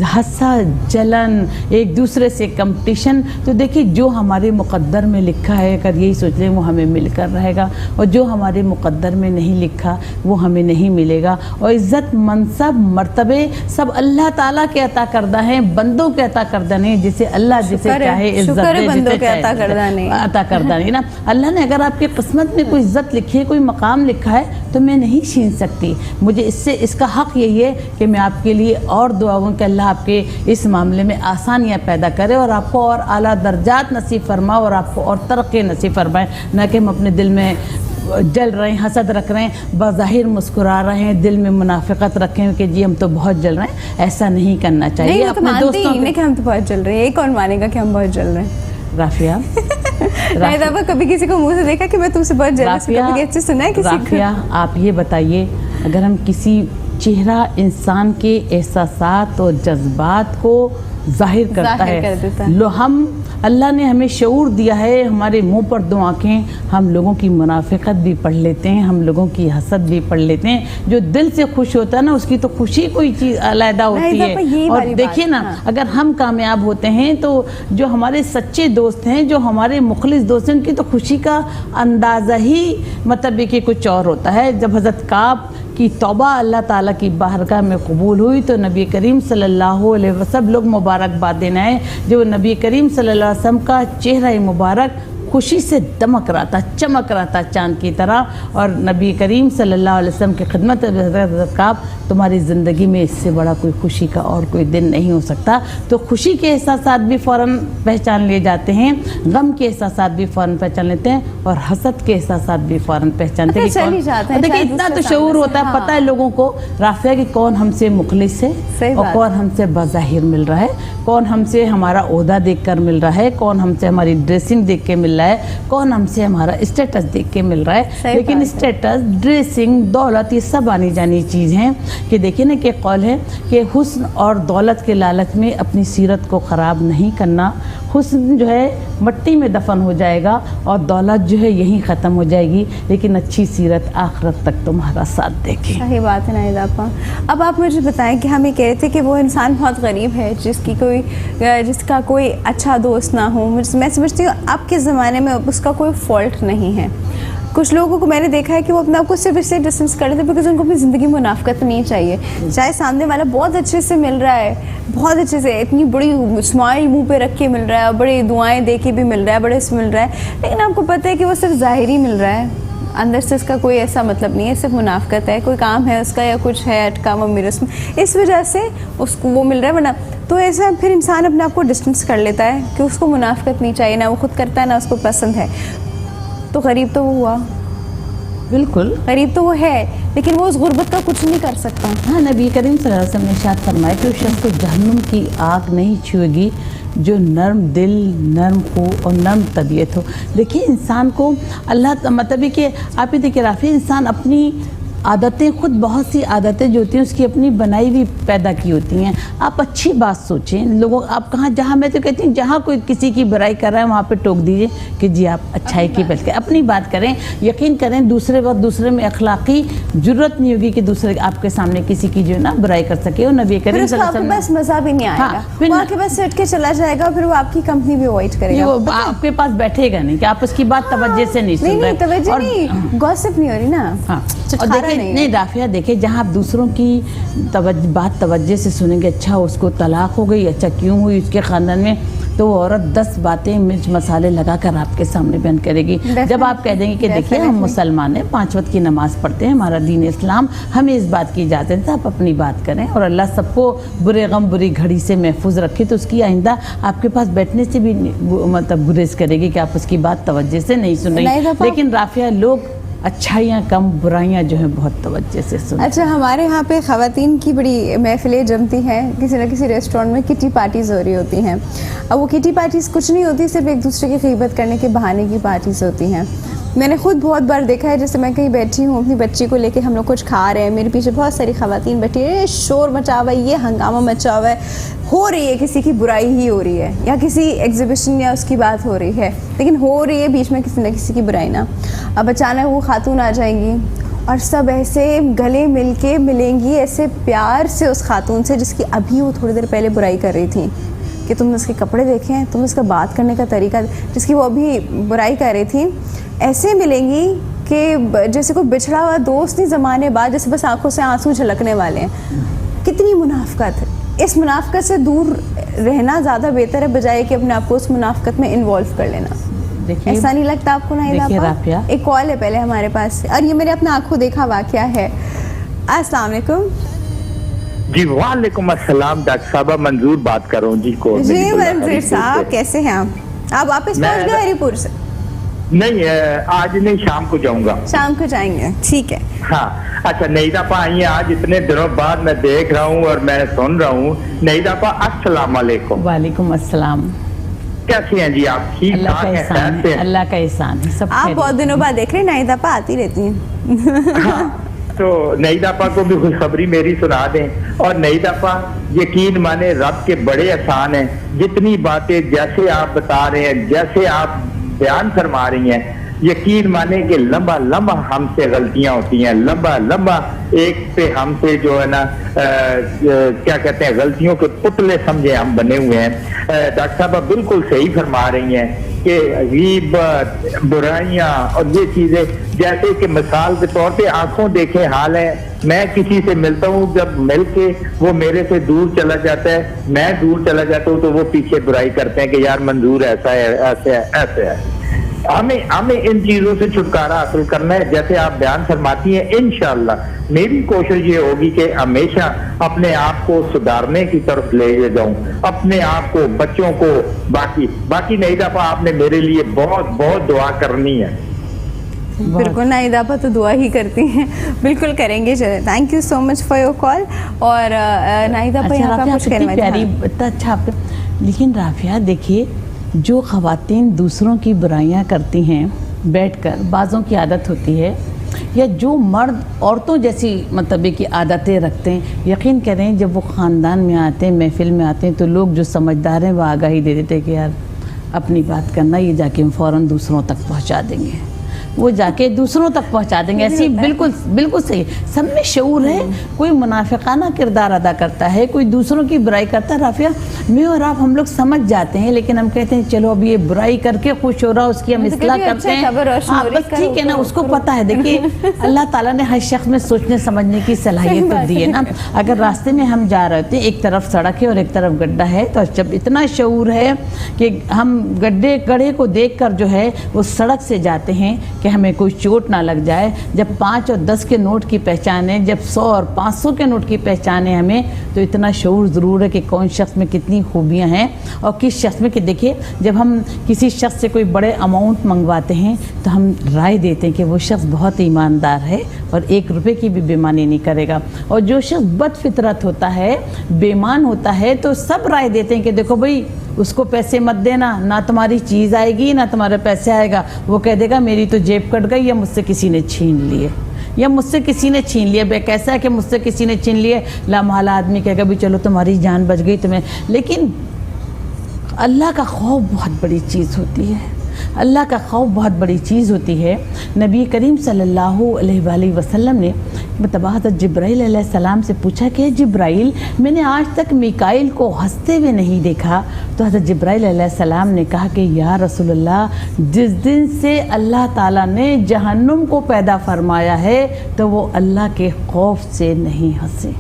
Speaker 3: हंसा जलन, एक दूसरे से कंपटीशन। तो देखिए जो हमारे मुक़द्दर में लिखा है अगर यही सोच लें वो हमें मिलकर रहेगा और जो हमारे मुक़द्दर में नहीं लिखा वो हमें नहीं मिलेगा। और इज़्ज़त मनसब मर्तबे सब अल्लाह ताला के अता करदा हैं, बंदों के अता करदा नहीं, जिसे अल्लाह जिसे चाहे इज़्ज़त दे,
Speaker 1: बंदों के अता करदा
Speaker 3: नहीं ना। अल्लाह ने अगर आपकी किस्मत में कोई इज़्ज़त लिखी है, कोई मकाम लिखा है तो मैं नहीं छीन सकती। मुझे इससे इसका हक़ यही है कि मैं आपके लिए और दुआ करूं कि अल्लाह आपके इस मामले में आसानियाँ पैदा करे और आपको और आला दर्जात नसीब फरमाए और आपको और तरक्की नसीब फरमाए। न कि हम अपने दिल में जल रहे हैं, हसद रख रहे हैं, बज़ाहिर मुस्कुरा रहे हैं, दिल में मुनाफिकत रखें कि जी हम तो बहुत जल रहे हैं। ऐसा नहीं करना चाहिए।
Speaker 1: नहीं, अपने दोस्तों कि हम तो बहुत जल रहे हैं, ये कौन मानेगा कि हम बहुत जल रहे हैं?
Speaker 3: राफिया
Speaker 1: राफिया कभी किसी को मुंह से देखा कि मैं तुमसे बहुत जलस हूं? कभी अच्छे सुना है किसी को?
Speaker 3: राफिया आप ये बताइए, अगर हम किसी चेहरा इंसान के एहसासात और जज्बात को जाहिर करता है, लो हम अल्लाह ने हमें शऊर दिया है, हमारे मुंह पर दो आँखें, हम लोगों की मुनाफिकत भी पढ़ लेते हैं, हम लोगों की हसद भी पढ़ लेते हैं। जो दिल से खुश होता है ना उसकी तो खुशी कोई चीज़ अलहदा होती है। और देखिए ना, अगर हम कामयाब होते हैं तो जो हमारे सच्चे दोस्त हैं, जो हमारे मुखलिस दोस्त हैं, उनकी तो खुशी का अंदाज़ा ही मतलब कि कुछ और होता है। जब हज़रत काब कि तौबा अल्लाह ताला की बारगाह में कबूल हुई तो नबी करीम सल्लल्लाहु अलैहि वसल्लम सब लोग मुबारकबाद देना है। जो नबी करीम सल्लल्लाहु अलैहि वसल्लम का चेहरा मुबारक खुशी से दमक रहा था, चमक रहा था चांद की तरह। और नबी करीम सल्लल्लाहु अलैहि वसल्लम की खिदमत रकाब, तुम्हारी ज़िंदगी में इससे बड़ा कोई खुशी का और कोई दिन नहीं हो सकता। तो खुशी के एहसास भी फ़ौरन पहचान लिए जाते हैं, गम के एहसास भी फ़ौरन पहचान लेते हैं, और हसद के एहसास भी फ़ौरन पहचानते हैं। देखिए इतना तो शऊर होता है, पता है लोगों को राफिया कि कौन हमसे मुखलिस है और कौन हमसे बज़ाहिर मिल रहा है, कौन हमसे हमारा ओहदा देख कर मिल रहा है, कौन हमसे हमारी ड्रेसिंग देख के मिल रहा है, कौन हमसे हमारा स्टेटस देख के मिल रहा है। लेकिन स्टेटस, ड्रेसिंग, दौलत, ये सब आनी जानी चीज़ हैं कि देखिए ना कि कौल है कि हुस्न और दौलत के लालच में अपनी सीरत को ख़राब नहीं करना। हुस्न जो है मट्टी में दफन हो जाएगा और दौलत जो है यहीं ख़त्म हो जाएगी, लेकिन अच्छी सीरत आखिरत तक तुम्हारा साथ देखे।
Speaker 1: सही बात है नाहिद आपा। अब आप मुझे बताएं कि हम ये कह रहे थे कि वो इंसान बहुत गरीब है जिसका कोई अच्छा दोस्त ना हो। मैं समझती हूँ अब के ज़माने में उसका कोई फॉल्ट नहीं है। कुछ लोगों को मैंने देखा है कि वो अपने आप को सिर्फ इससे डिस्टेंस कर लेते हैं बिकॉज उनको अपनी ज़िंदगी में मुनाफकत नहीं चाहिए। चाहे सामने वाला बहुत अच्छे से मिल रहा है, बहुत अच्छे से इतनी बड़ी स्माइल मुंह पे रख के मिल रहा है, बड़ी दुआएं दे के भी मिल रहा है, बड़े से मिल रहा है, लेकिन आपको पता है कि वो सिर्फ ज़ाहिरी मिल रहा है, अंदर से इसका कोई ऐसा मतलब नहीं है, सिर्फ मुनाफकत है, कोई काम है उसका या कुछ है अटका हुआ मेरे उसमें, इस वजह से उसको वो मिल रहा है। वरना तो ऐसा फिर इंसान अपने आप को डिस्टेंस कर लेता है कि उसको मुनाफकत नहीं चाहिए, ना वो खुद करता है ना उसको पसंद है। तो गरीब तो वो हुआ,
Speaker 3: बिल्कुल
Speaker 1: गरीब तो वो है, लेकिन वो उस गुर्बत का कुछ नहीं कर सकता।
Speaker 3: हाँ, नबी करीम सल्लल्लाहु अलैहि वसल्लम ने इरशाद फरमाया कि उस शख्स को जहन्नुम की आग नहीं छुएगी जो नर्म दिल, नर्म हो और नर्म तबीयत हो। देखिए इंसान को अल्लाह मतलब कि आप ही देखिए राफी, इंसान अपनी आदतें, खुद बहुत सी आदतें जो होती हैं उसकी अपनी बनाई हुई पैदा की होती हैं। आप अच्छी बात सोचें, लोगों आप कहाँ, जहाँ मैं तो कहती हूँ जहाँ कोई किसी की बुराई कर रहा है वहाँ पे टोक दीजिए कि जी आप अच्छाई की बल्कि अपनी बात करें। यकीन करें दूसरे वक्त दूसरे में अखलाकी जरूरत नहीं होगी कि दूसरे आपके सामने किसी की जो है ना बुराई कर सके। और नबी करीम सल्लल्लाहु अलैहि वसल्लम
Speaker 1: बस मज़ा भी नहीं आएगा, वो आपके पास सेट के चला जाएगा, फिर वो आपकी कंपनी भी अवॉइड करेगा,
Speaker 3: वो आपके पास बैठेगा नहीं कि आप उसकी बात तवज्जो से नहीं सुन रहे,
Speaker 1: तवज्जो नहीं, गॉसिप नहीं हो रही ना।
Speaker 3: हाँ, और देखिए नहीं राफिया, देखिए जहाँ आप दूसरों की बात तवज्जो से सुनेंगे, अच्छा उसको तलाक हो गई, अच्छा क्यों हुई उसके ख़ानदान में, तो वो औरत 10 बातें मिर्च मसाले लगाकर आपके सामने बयान करेगी। जब आप कह देंगे कि देखिए हम मुसलमान हैं, 5 वक्त की नमाज़ पढ़ते हैं, हमारा दीन इस्लाम हमें इस बात की इजाज़त है, तो आप अपनी बात करें और अल्लाह सबको बुरे गम बुरी घड़ी से महफूज रखे, तो उसकी आइंदा आपके पास बैठने से भी मतलब गुरेज करेगी कि आप उसकी बात तवज्जो से नहीं सुन रही। लेकिन राफिया लोग अच्छाइयाँ कम, बुराइयाँ जो हैं बहुत तवज्जो से सुनते।
Speaker 1: अच्छा, हमारे यहाँ पे ख़वातीन की बड़ी महफिलें जमती हैं, किसी न किसी रेस्टोरेंट में किटी पार्टीज़ हो रही होती हैं। अब वो किटी पार्टीज़ कुछ नहीं होती, सिर्फ एक दूसरे की ग़ीबत करने के बहाने की पार्टीज़ होती हैं। मैंने खुद बहुत बार देखा है, जैसे मैं कहीं बैठी हूँ अपनी बच्ची को लेके, हम लोग कुछ खा रहे हैं, मेरे पीछे बहुत सारी ख़वातीन बैठी है, शोर मचा हुआ है, ये हंगामा मचा हुआ है, हो रही है किसी की बुराई ही हो रही है या किसी एग्जीबिशन या उसकी बात हो रही है, लेकिन हो रही है बीच में किसी न किसी की बुराई ना। अब अचानक वो खातून आ जाएंगी और सब ऐसे गले मिल के मिलेंगी ऐसे प्यार से उस खातून से जिसकी अभी वो थोड़ी देर पहले बुराई कर रही थी, कि तुमने उसके कपड़े देखे हैं, तुमने उसका बात करने का तरीका, जिसकी वो अभी बुराई कर रही थी, ऐसे मिलेंगी कि जैसे कोई बिछड़ा हुआ दोस्त नहीं ज़माने बाद, जैसे बस आंखों से आंसू झलकने वाले हैं। कितनी मुनाफकत, इस मुनाफकत से दूर रहना ज़्यादा बेहतर है बजाय कि अपने आप को उस मुनाफकत में इन्वॉल्व कर लेना।
Speaker 3: देखिए
Speaker 1: ऐसा नहीं लगता आपको ना? एक कॉल है पहले हमारे पास और ये मेरे अपने आंखों देखा वाकया है। अस्सलाम वालेकुम।
Speaker 8: जी वालेकुम अस्सलाम, डॉक्टर साहबा मंजूर बात कर रहा हूँ जी।
Speaker 1: जी मंजूर साहब, कैसे हैं आप वापस पहुँच गए हरिपुर से?
Speaker 8: नहीं, आज नहीं, शाम को जाऊंगा।
Speaker 1: शाम को जाएंगे, ठीक है।
Speaker 8: हाँ अच्छा, नई दफा आई है आज, इतने दिनों बाद मैं देख रहा हूँ और मैं सुन रहा हूँ। नई दफा अस्सलाम वालेकुम।
Speaker 3: वालेकुम अस्सलाम।
Speaker 8: कैसे हैं जी आप? ठीक ठाक हैं?
Speaker 3: अल्लाह का एहसान है, सब
Speaker 1: आप बहुत दिनों बाद देख रहे हैं, नई दफा आती रहती हैं।
Speaker 8: हाँ, तो नई दफा को भी खुशखबरी मेरी सुना दें। और नई दफा यकीन माने रब के बड़े एहसान हैं, जितनी बातें जैसे आप बता रहे हैं, जैसे आप बयान फरमा रही हैं, यकीन माने कि लंबा लंबा हमसे गलतियां होती हैं, लंबा लंबा एक पे हमसे जो है ना क्या कहते हैं, गलतियों के पुतले समझे हम बने हुए हैं। डॉक्टर साहब बिल्कुल सही फरमा रही हैं कि गीबत, बुराइयां और ये चीजें, जैसे कि मिसाल के तौर पे आंखों देखे हाल है, मैं किसी से मिलता हूँ, जब मिल के वो मेरे से दूर चला जाता है, मैं दूर चला जाता हूँ, तो वो पीछे बुराई करते हैं कि यार मंजूर ऐसा है, ऐसे है, ऐसे है। हमें इन चीजों से छुटकारा हासिल करना है। जैसे आप बयान फरमाती हैं, इंशाअल्लाह मेरी कोशिश ये होगी कि हमेशा अपने आप को सुधारने की तरफ ले जाऊं, अपने आप को, बच्चों को। बाकी नई दफा आपने मेरे लिए बहुत बहुत दुआ करनी है।
Speaker 1: बिल्कुल, नाइदा आपा तो दुआ ही करती हैं, बिल्कुल करेंगे। चले, thank you so much for your call. और नाइदा आपा यहाँ पर कुछ कहना
Speaker 3: प्यारी, इतना अच्छा आपने। लेकिन राफिया देखिए, जो ख़वातीन दूसरों की बुराइयां करती हैं बैठकर, बाज़ों की आदत होती है, या जो मर्द औरतों जैसी मतलब की आदतें रखते हैं, यकीन करें जब वो ख़ानदान में आते हैं, महफिल में आते हैं, तो लोग जो समझदार हैं वो आगाही दे देते हैं कि यार अपनी बात करना, ये जाके हम फ़ौरन दूसरों तक पहुंचा देंगे, वो जाके दूसरों तक पहुंचा देंगे। ऐसी बिल्कुल बिल्कुल सही, सब में शऊर है। कोई मुनाफिकाना किरदार अदा करता है, कोई दूसरों की बुराई करता है। राफिया, मैं और आप हम लोग समझ जाते हैं, लेकिन हम कहते हैं चलो अब ये बुराई करके खुश हो रहा, उसकी हम इस्लाह करते हैं। हाँ बस ठीक है ना, उसको पता है। देखिए अल्लाह ताला ने हर शख्स में सोचने समझने की सलाहियत तो दी है ना। अगर रास्ते में हम जा रहे होते हैं, एक तरफ सड़क है और एक तरफ गड्ढा है, तो जब इतना शऊर है कि हम गड्ढे को देख कर जो है वो सड़क से जाते हैं कि हमें कोई चोट ना लग जाए। जब 5 और 10 के नोट की पहचान है, जब 100 और 500 के नोट की पहचान है हमें, तो इतना शऊर ज़रूर है कि कौन शख्स में कितनी खूबियां हैं और किस शख्स में। कि देखिए जब हम किसी शख्स से कोई बड़े अमाउंट मंगवाते हैं तो हम राय देते हैं कि वो शख्स बहुत ईमानदार है और 1 रुपये की भी बेईमानी नहीं करेगा। और जो शख्स बदफितरत होता है, बेईमान होता है, तो सब राय देते हैं कि देखो भाई उसको पैसे मत देना, ना तुम्हारी चीज़ आएगी ना तुम्हारे पैसे आएगा। वो कह देगा मेरी तो जेब कट गई, या मुझसे किसी ने छीन लिए, या मुझसे किसी ने छीन लिया। बे कैसा है कि मुझसे किसी ने छीन लिए, लामहला आदमी कहेगा भी चलो तुम्हारी जान बच गई तुम्हें। लेकिन अल्लाह का खौफ बहुत बड़ी चीज़ होती है, अल्लाह का खौफ बहुत बड़ी चीज़ होती है। नबी करीम सल्लल्लाहु अलैहि वसल्लम ने मतलब हज़रत जिब्राइल अलैहिस्सलाम से पूछा कि जिब्राइल, मैंने आज तक मीकाइल को हंसते हुए नहीं देखा। तो हज़रत जिब्राइल अलैहिस्सलाम ने कहा कि या रसूलल्लाह, जिस दिन से अल्लाह ताला ने जहन्नुम को पैदा फरमाया है तो वो अल्लाह के खौफ से नहीं हंसे,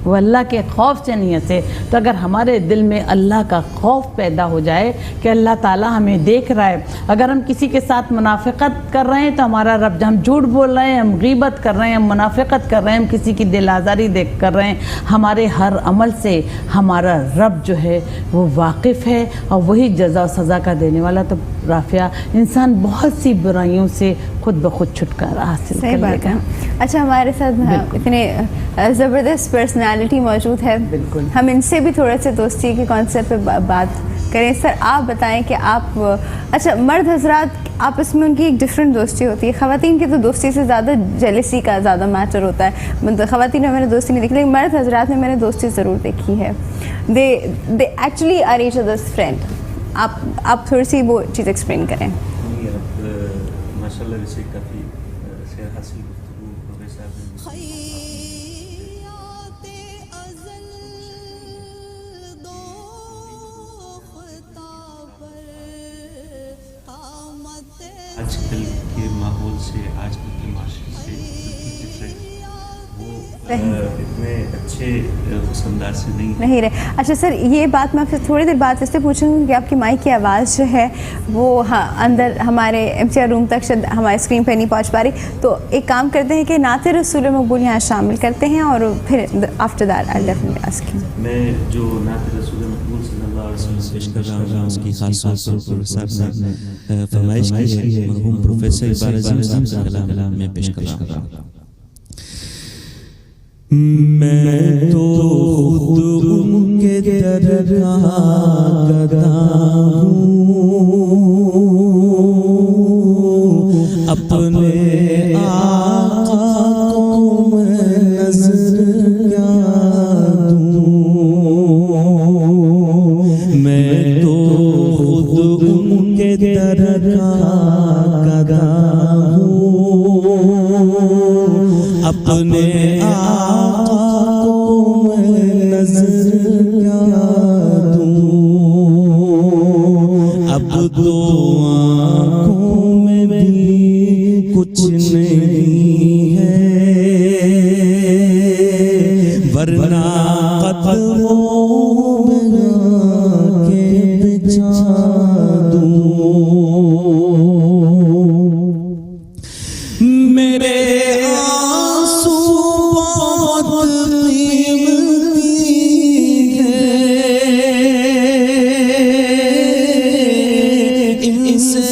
Speaker 3: वो अल्लाह के खौफ से नहीं हंसे। तो अगर हमारे दिल में अल्लाह का खौफ पैदा हो जाए कि अल्लाह ताला हमें देख रहा है, अगर हम किसी के साथ मुनाफिकत कर रहे हैं तो हमारा रब, हम झूठ बोल रहे हैं, हम गीबत कर रहे हैं, हम मुनाफिकत कर रहे हैं, हम किसी की दिल आज़ारी देख कर रहे हैं, हमारे हर अमल से हमारा रब जो है वो वाकिफ़ है और वही जज़ा और सज़ा का देने वाला। तो राफिया, इंसान बहुत सी बुराइयों से खुद ब खुद छुटकारा हासिल कर लेगा।
Speaker 1: अच्छा, हमारे साथ इतने ज़बरदस्त पर्सनालिटी मौजूद है,
Speaker 3: बिल्कुल
Speaker 1: हम इनसे भी थोड़ा सा दोस्ती के कॉन्सेप्ट पे बात करें। सर आप बताएं कि आप, अच्छा मर्द हजरात आपस में उनकी एक डिफरेंट दोस्ती होती है, ख़वातीन की तो दोस्ती से ज़्यादा जेलसी का ज़्यादा मैटर होता है। मतलब ख़वातीन में मैंने दोस्ती नहीं देखी, लेकिन मर्द हजरात में मैंने दोस्ती ज़रूर देखी है। They actually are each others friend. आप थोड़ी सी वो चीज़ एक्सप्लेन करें।
Speaker 9: माशाल्लाह वैसे काफ़ी शेयर हासिल प्रोफेसर आजकल के माहौल से, आजकल के माशरे से बिल्कुल डिफरेंट, वो इतने अच्छे अंदाज से नहीं
Speaker 1: रहे। अच्छा सर, ये बात मैं आपसे थोड़ी देर बाद इससे पूछूंगी कि आपकी माइक की आवाज़ जो है वो अंदर हमारे MCR रूम तक शायद हमारे स्क्रीन पे नहीं पहुंच पा रही। तो एक काम करते हैं कि नाते रसूल मकबूल यहाँ शामिल करते हैं और फिर after that I definitely ask you.
Speaker 9: मैं जो नाते रसूल मकबूल सल्लल्लाहु अलैहि वसल्लम पेश कर रहा हूँ, उसकी खास तौर पर प्रोफेसर ने फरमाइश की है, मरहूम प्रोफेसर इबारत का कलाम में पेश कर रहा हूँ।
Speaker 7: मैं तो खुद उनके दर का गदा हूँ, अपने आका को मैं नज़र क्या दूँ। मैं तो खुद उनके दर का गदा हूँ, अपने तो कुछ नहीं है, वरना कदमों में के बिछा दूं। मेरे आंसू बहुत कीमती है, इनसे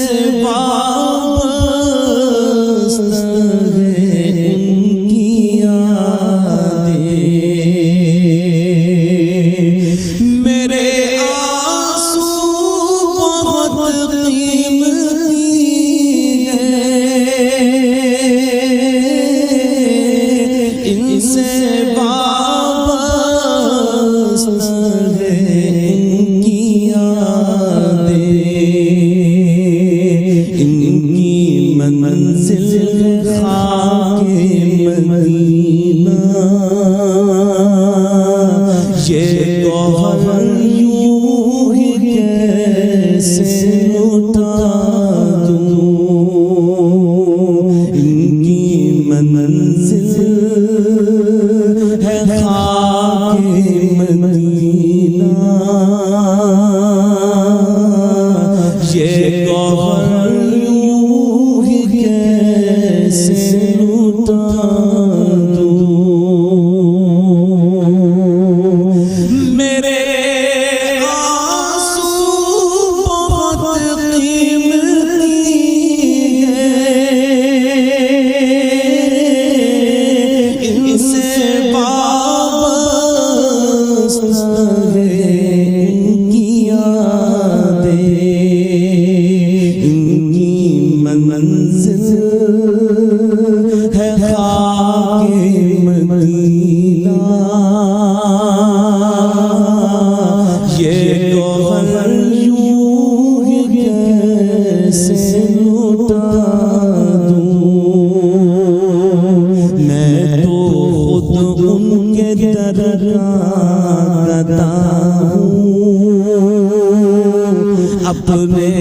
Speaker 7: अपने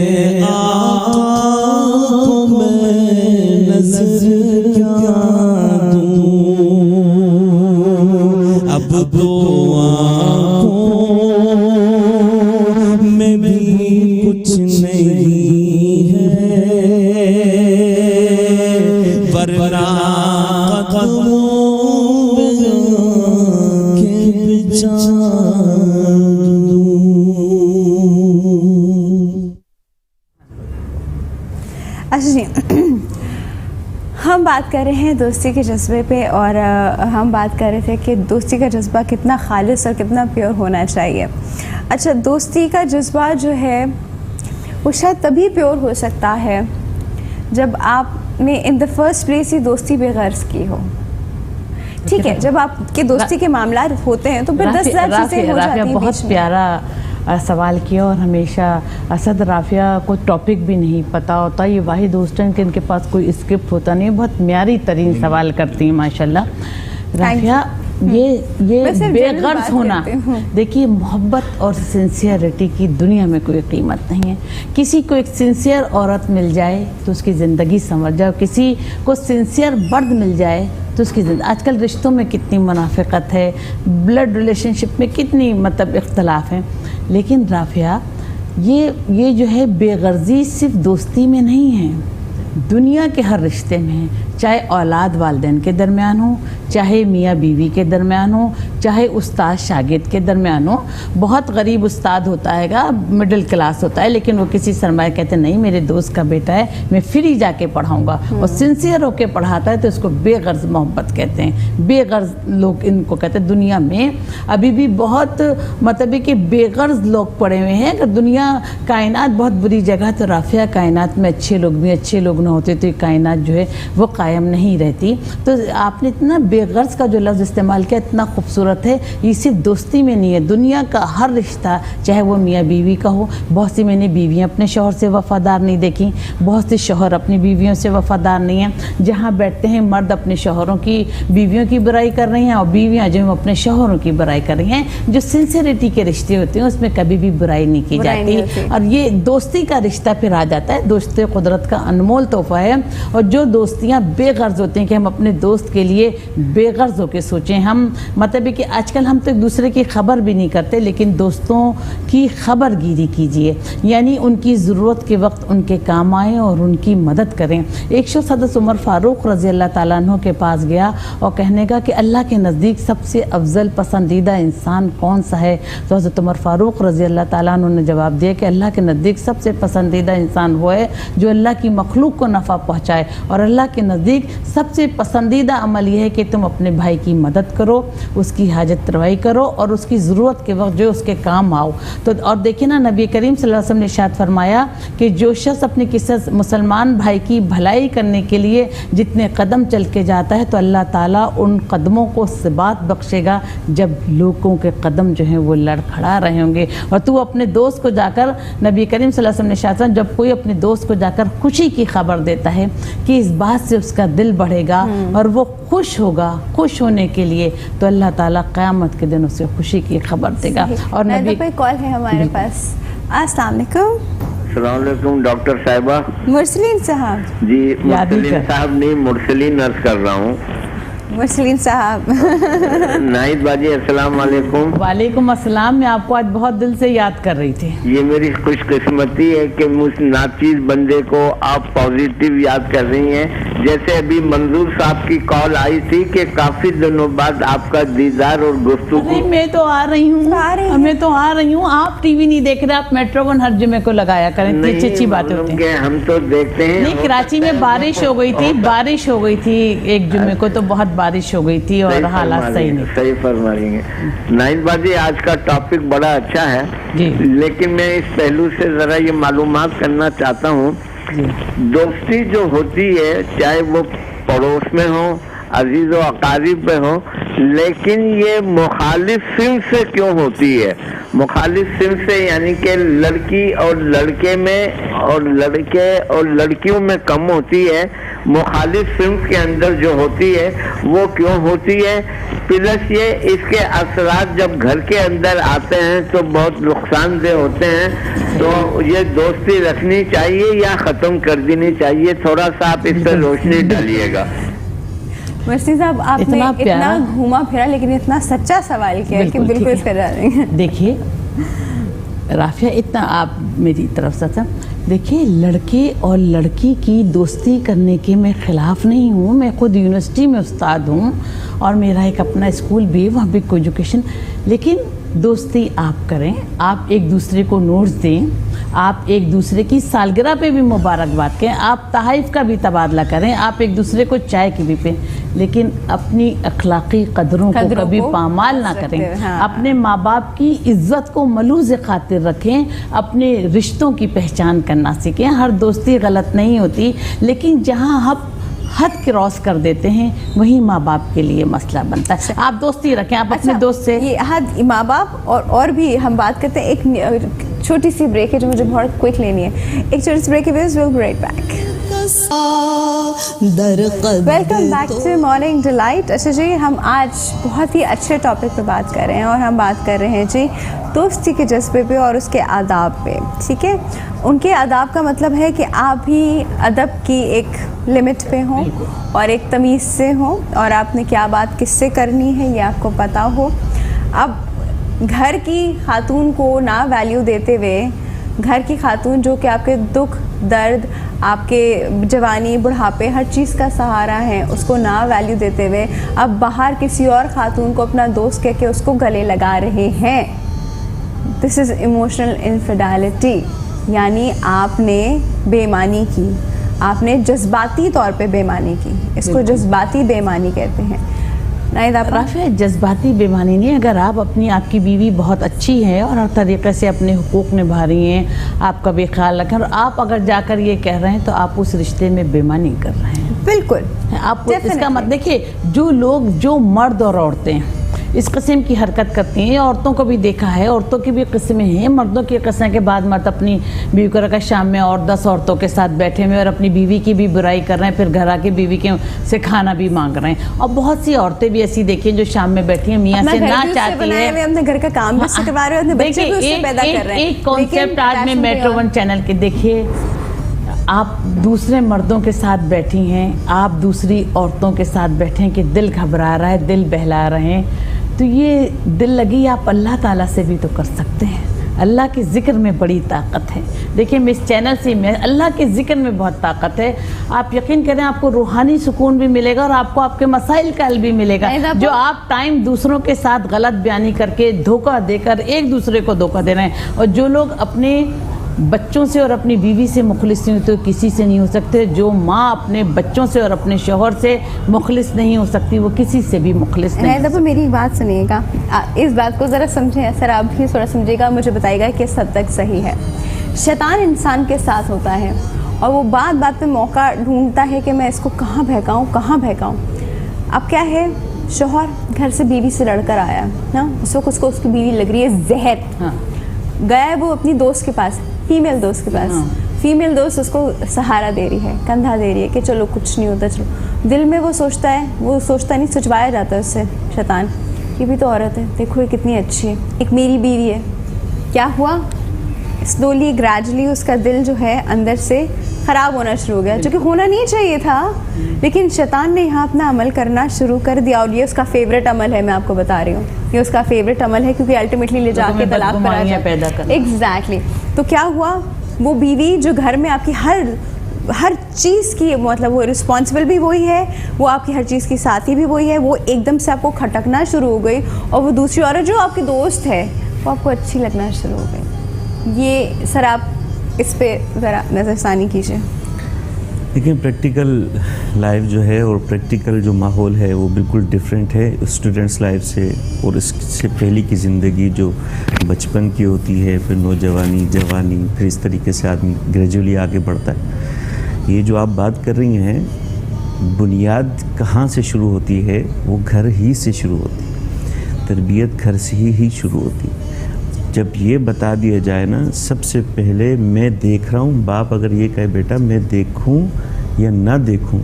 Speaker 7: आका को मैं नजर क्या दूं, अब तो आँखों में भी कुछ नहीं है, वरना कदमों के बिछा
Speaker 1: अच्छा जी, हम बात कर रहे हैं दोस्ती के जज्बे पे और हम बात कर रहे थे कि दोस्ती का जज्बा कितना खालिस और कितना प्योर होना चाहिए। अच्छा, दोस्ती का जज्बा जो है वो शायद तभी प्योर हो सकता है जब आपने इन द फर्स्ट प्लेस ही दोस्ती बेगर्ज की हो। ठीक है, जब आपके दोस्ती के मामला होते हैं तो फिर 10,000 चीज़ें हो जाती हैं।
Speaker 3: बहुत प्यारा सवाल किया और हमेशा असद राफिया को टॉपिक भी नहीं पता होता, ये वाही दोस्त हैं कि इनके पास कोई स्क्रिप्ट होता नहीं, बहुत म्यारी तरीन सवाल करती हैं माशाल्लाह। राफिया, ये बेगर्ज होना, देखिए मोहब्बत और सिंसियरिटी की दुनिया में कोई कीमत नहीं है। किसी को एक सिंसियर औरत मिल जाए तो उसकी ज़िंदगी समझ जाओ, किसी को सिंसियर मर्द मिल जाए तो उसकी आजकल रिश्तों में कितनी मुनाफिकत है, ब्लड रिलेशनशिप में कितनी मतलब इख्तलाफ हैं। लेकिन राफिया, ये जो है बेगर्जी सिर्फ दोस्ती में नहीं है, दुनिया के हर रिश्ते में है, चाहे औलाद वालिदैन के दरमियान हो, चाहे मियाँ बीवी के दरमियान हो, चाहे उस्ताद शागिर्द के दरमियान हो। बहुत गरीब उस्ताद होता है, मिडिल क्लास होता है, लेकिन वो किसी सरमाया कहते नहीं मेरे दोस्त का बेटा है मैं फ्री जाके पढ़ाऊँगा, और सिंसियर होके पढ़ाता है तो उसको बेगर्ज मोहब्बत कहते हैं। बेगर्ज लोग इनको कहते हैं। दुनिया में अभी भी बहुत मतलब कि बेगर्ज लोग पड़े हुए हैं। अगर दुनिया कायनात बहुत बुरी जगह तो राफिया कायनात में अच्छे लोग भी, अच्छे लोग ना होते तो ये कायनात जो है वो कायम नहीं रहती। तो आपने इतना बेगर्ज का जो लफ्ज़ इस्तेमाल किया, इतना खूबसूरत ज़रूरत है। ये सिर्फ दोस्ती में नहीं है, दुनिया का हर रिश्ता, चाहे वो मियाँ बीवी का हो। बहुत सी मैंने बीवियाँ अपने शौहर से वफ़ादार नहीं देखी, बहुत से शौहर अपनी बीवियों से वफ़ादार नहीं हैं। जहाँ बैठते हैं मर्द अपने शौहरों की बीवियों की बुराई कर रही हैं और बीवियाँ जो अपने शौहरों की बुराई कर रही हैं। जो सिंसियरिटी के रिश्ते होते हैं उसमें कभी भी बुराई नहीं की जाती। और ये दोस्ती का रिश्ता फिर आ जाता है। दोस्ती कुदरत का अनमोल तोहफा है। और जो दोस्तियाँ बेगर्ज होती हैं कि हम अपने दोस्त के लिए बेगर्ज होकर सोचें, हम मतलब है कि आजकल हम तो एक दूसरे की खबर भी नहीं करते, लेकिन दोस्तों की खबरगिरी कीजिए, यानी उनकी ज़रूरत के वक्त उनके काम आए और उनकी मदद करें। एक शख्स हज़रत उमर फ़ारूक रज़ी अल्लाह ताला अन्हु के पास गया और कहने का कि अल्लाह के नज़दीक सबसे अफजल पसंदीदा इंसान कौन सा है। तो हज़रत उमर फ़ारूक रज़ी अल्लाह ताला अन्हु ने जवाब दिया कि अल्लाह के नज़दीक सबसे पसंदीदा इंसान वो है जो अल्लाह की मखलूक को नफ़ा पहुँचाए। और अल्लाह के नज़दीक सबसे पसंदीदा अमल यह है कि तुम अपने भाई की मदद करो, उसकी हाजत रवाई करो और उसकी ज़रूरत के वक्त जो उसके काम आओ। तो और देखिए ना, नबी करीम सल्लल्लाहु अलैहि वसल्लम ने इरशाद फरमाया कि जो शख्स अपने किसी मुसलमान भाई की भलाई करने के लिए जितने कदम चल के जाता है तो अल्लाह ताला उन कदमों को सिबात बख्शेगा जब लोगों के कदम जो हैं वो लड़खड़ा रहे होंगे। और तू अपने दोस्त को जाकर, नबी करीम सल्लल्लाहु अलैहि वसल्लम ने इरशाद फरमाया, जब कोई अपने दोस्त को जाकर खुशी की खबर देता है कि इस बात से उसका दिल बढ़ेगा और वो खुश होगा, खुश होने के लिए तो अल्लाह ताला क़यामत के दिन उसे खुशी की खबर देगा। और नबी
Speaker 1: पे कॉल है हमारे पास। अस्सलाम वालेकुम।
Speaker 8: अस्सलाम वालेकुम डॉक्टर साहिबा।
Speaker 1: मुरसलीन साहब
Speaker 8: जी, मुरसलीन साहब नहीं, मुरसलीन अर्ज कर रहा हूँ।
Speaker 1: मुरसलीन साहब।
Speaker 8: नाहिद बाजी अस्सलाम वालेकुम।
Speaker 3: वालेकुम अस्सलाम। मैं आपको आज बहुत दिल से याद कर रही थी।
Speaker 8: ये मेरी खुशकिस्मती है कि मुझ नाचीज बंदे को आप पॉजिटिव याद कर रही हैं। जैसे अभी मंजूर साहब की कॉल आई थी कि काफी दिनों बाद आपका दीदार और गुफ्तगू।
Speaker 3: मैं तो आ रही हूँ, मैं तो आ रही हूँ। आप टीवी नहीं देख रहे, आप मेट्रो वन हर जुमे को लगाया करें, इतनी अच्छी बातें होती हैं।
Speaker 8: हम तो देखते हैं।
Speaker 3: नहीं, कराची में बारिश हो गई थी, बारिश हो गई थी एक जुमे को, तो बहुत बारिश हो गई थी और हालात सही नहीं।
Speaker 8: सही फरमा रही हैं नाहिद बाजी। आज का टॉपिक बड़ा अच्छा है जी, लेकिन मैं इस पहलू से जरा ये मालूमात करना चाहता हूँ। दोस्ती जो होती है, चाहे वो पड़ोस में हो, अजीज व अकारीब में हो, लेकिन ये मुखालिफ सिंफ से क्यों होती है? मुखालिफ सिंफ से यानी कि लड़की और लड़के में और लड़के और लड़कियों में कम होती है। मुखालिफ सिंफ के अंदर जो होती है वो क्यों होती है? प्लस ये इसके असरात जब घर के अंदर आते हैं तो बहुत नुकसानदेह होते हैं। तो ये दोस्ती रखनी चाहिए या ख़त्म कर देनी चाहिए? थोड़ा सा आप इस पर रोशनी डालिएगा।
Speaker 1: मुर्शी साहब, आपने इतना घूमा फिरा लेकिन इतना सच्चा सवाल किया कि बिल्कुल इस पर डालेंगे।
Speaker 3: देखिए राफिया, इतना आप मेरी तरफ से था। देखिए, लड़के और लड़की की दोस्ती करने के मैं ख़िलाफ़ नहीं हूँ। मैं खुद यूनिवर्सिटी में उस्ताद हूँ और मेरा एक अपना स्कूल भी है, वहाँ भी को एजुकेशन। लेकिन दोस्ती आप करें, आप एक दूसरे को नोट्स दें, आप एक दूसरे की सालगिरह पे भी मुबारकबाद करें, आप तहाइफ का भी तबादला करें, आप एक दूसरे को चाय की भी पिएं, लेकिन अपनी अखलाकी कदरों को कभी पामाल ना करें। हाँ। अपने माँ बाप की इज्जत को मलूज़ खातिर रखें, अपने रिश्तों की पहचान करना सीखें। हर दोस्ती गलत नहीं होती, लेकिन जहाँ हम हद क्रॉस कर देते हैं वही माँ बाप के लिए मसला बनता है। आप दोस्ती रखें, आप अपने दोस्त से।
Speaker 1: ये हद माँ बाप और भी हम बात करते हैं। एक छोटी सी ब्रेक है जो मुझे बहुत क्विक लेनी है। एक छोटी सी ब्रेक है, will be right back. Welcome back to morning delight. अच्छा जी, हम आज बहुत ही अच्छे टॉपिक पे बात कर रहे हैं और हम बात कर रहे हैं जी दोस्ती के जज्बे पे और उसके आदाब पे। ठीक है, उनके आदाब का मतलब है कि आप भी अदब की एक लिमिट पे हो और एक तमीज़ से हो और आपने क्या बात किससे करनी है ये आपको पता हो। अब घर की खातून को ना वैल्यू देते हुए, घर की खातून जो कि आपके दुख दर्द, आपके जवानी बुढ़ापे हर चीज़ का सहारा है, उसको ना वैल्यू देते हुए अब बाहर किसी और खातून को अपना दोस्त कह के उसको गले लगा रहे हैं। दिस इज़ इमोशनल इनफिडेलिटी, यानी आपने बेईमानी की, आपने जज्बाती तौर पे बेईमानी की। इसको जज्बाती बेईमानी कहते हैं। नाहिद, आप
Speaker 3: राफिया, जज्बाती बेईमानी नहीं। अगर आपकी बीवी बहुत अच्छी है और हर तरीक़े से अपने हुकूक निभा रही हैं, आपका भी ख्याल रखें, और आप अगर जाकर ये कह रहे हैं तो आप उस रिश्ते में बेईमानी कर रहे हैं।
Speaker 1: बिल्कुल,
Speaker 3: आप इसका मत देखिए। जो लोग, जो मर्द और औरतें इस किस्म की हरकत करती हैं। औरतों को भी देखा है, औरतों की भी किस्में हैं। मर्दों की किस्म के बाद मर्द अपनी बीवी को रखा शाम में और 10 औरतों के साथ बैठे हुए और अपनी बीवी की भी बुराई कर रहे हैं, फिर घर आके बीवी के से खाना भी मांग रहे हैं। और बहुत सी औरतें भी ऐसी देखी हैं जो शाम में बैठी हैं, मियाँ से ना चाहती है,
Speaker 1: अपने घर का काम भी उससे करवा रहे हैं, अपने बच्चे भी उससे पैदा कर रहे हैं।
Speaker 3: एक कॉन्सेप्ट आज में मेट्रो 1 चैनल के देखिए, आप दूसरे मर्दों के साथ बैठी हैं, आप दूसरी औरतों के साथ बैठे हैं कि दिल घबरा रहा है, दिल बहला रहे हैं, तो ये दिल लगी आप अल्लाह ताला से भी तो कर सकते हैं। अल्लाह के ज़िक्र में बड़ी ताकत है। देखिए मैं इस चैनल से मैं अल्लाह के ज़िक्र में बहुत ताकत है। आप यकीन करें आपको रूहानी सुकून भी मिलेगा और आपको आपके मसाइल का हल भी मिलेगा। जो आप टाइम दूसरों के साथ गलत बयानी करके धोखा देकर एक दूसरे को धोखा दे रहे हैं, और जो लोग अपने बच्चों से और अपनी बीवी से मुखलिस नहीं होते, किसी से नहीं हो सकते। जो माँ अपने बच्चों से और अपने शौहर से मुखलिस नहीं हो सकती, वो किसी से भी मुखलिस नहीं हो सकती।
Speaker 1: मेरी एक बात सुनिएगा, इस बात को ज़रा समझें सर, आप भी थोड़ा समझिएगा, मुझे बताइएगा किस हद तक सही है। शैतान इंसान के साथ होता है और वो बात बात पे मौका ढूंढता है कि मैं इसको कहाँ बहकाऊँ, कहाँ बहकाऊँ। अब क्या है, शौहर घर से बीवी से लड़कर आया ना, उस वक्त उसको उसकी बीवी लग रही है जहर। हाँ। गया है वो अपनी दोस्त के पास, फीमेल दोस्त के पास। हाँ। फीमेल दोस्त उसको सहारा दे रही है, कंधा दे रही है कि चलो कुछ नहीं होता, चलो। दिल में वो सोचता है, वो सोचता नहीं, सोचवाया जाता है उससे शैतान, ये भी तो औरत है, देखो ये कितनी अच्छी है, एक मेरी बीवी है। क्या हुआ, स्लोली ग्रेजुअली उसका दिल जो है अंदर से ख़राब होना शुरू हो गया, जो कि होना नहीं चाहिए था, लेकिन शैतान ने यहाँ अपना अमल करना शुरू कर दिया। और ये उसका फेवरेट अमल है, मैं आपको बता रही हूँ, ये उसका फेवरेट अमल है, क्योंकि अल्टीमेटली ले जाके तलाक पैदा करना। एग्जैक्टली। तो क्या हुआ, वो बीवी जो घर में आपकी हर चीज़ की, मतलब वो रिस्पॉन्सिबल भी वही है, वो आपकी हर चीज़ की साथी भी वही है, वो एकदम से आपको खटकना शुरू हो गई, और वो दूसरी औरत जो आपकी दोस्त है वो आपको अच्छी लगना शुरू हो गई। ये सर आप इस पे ज़रा नज़रसानी कीजिए।
Speaker 9: देखिए प्रैक्टिकल लाइफ जो है और प्रैक्टिकल जो माहौल है वो बिल्कुल डिफरेंट है स्टूडेंट्स लाइफ से, और इससे पहले की ज़िंदगी जो बचपन की होती है, फिर नौजवानी, जवानी, फिर इस तरीके से आदमी ग्रेजुअली आगे बढ़ता है। ये जो आप बात कर रही हैं, बुनियाद कहाँ से शुरू होती है, वो घर ही से शुरू होती है, तरबियत घर से ही शुरू होती है। जब ये बता दिया जाए ना, सबसे पहले मैं देख रहा हूँ, बाप अगर ये कहे बेटा मैं देखूँ या ना देखूँ,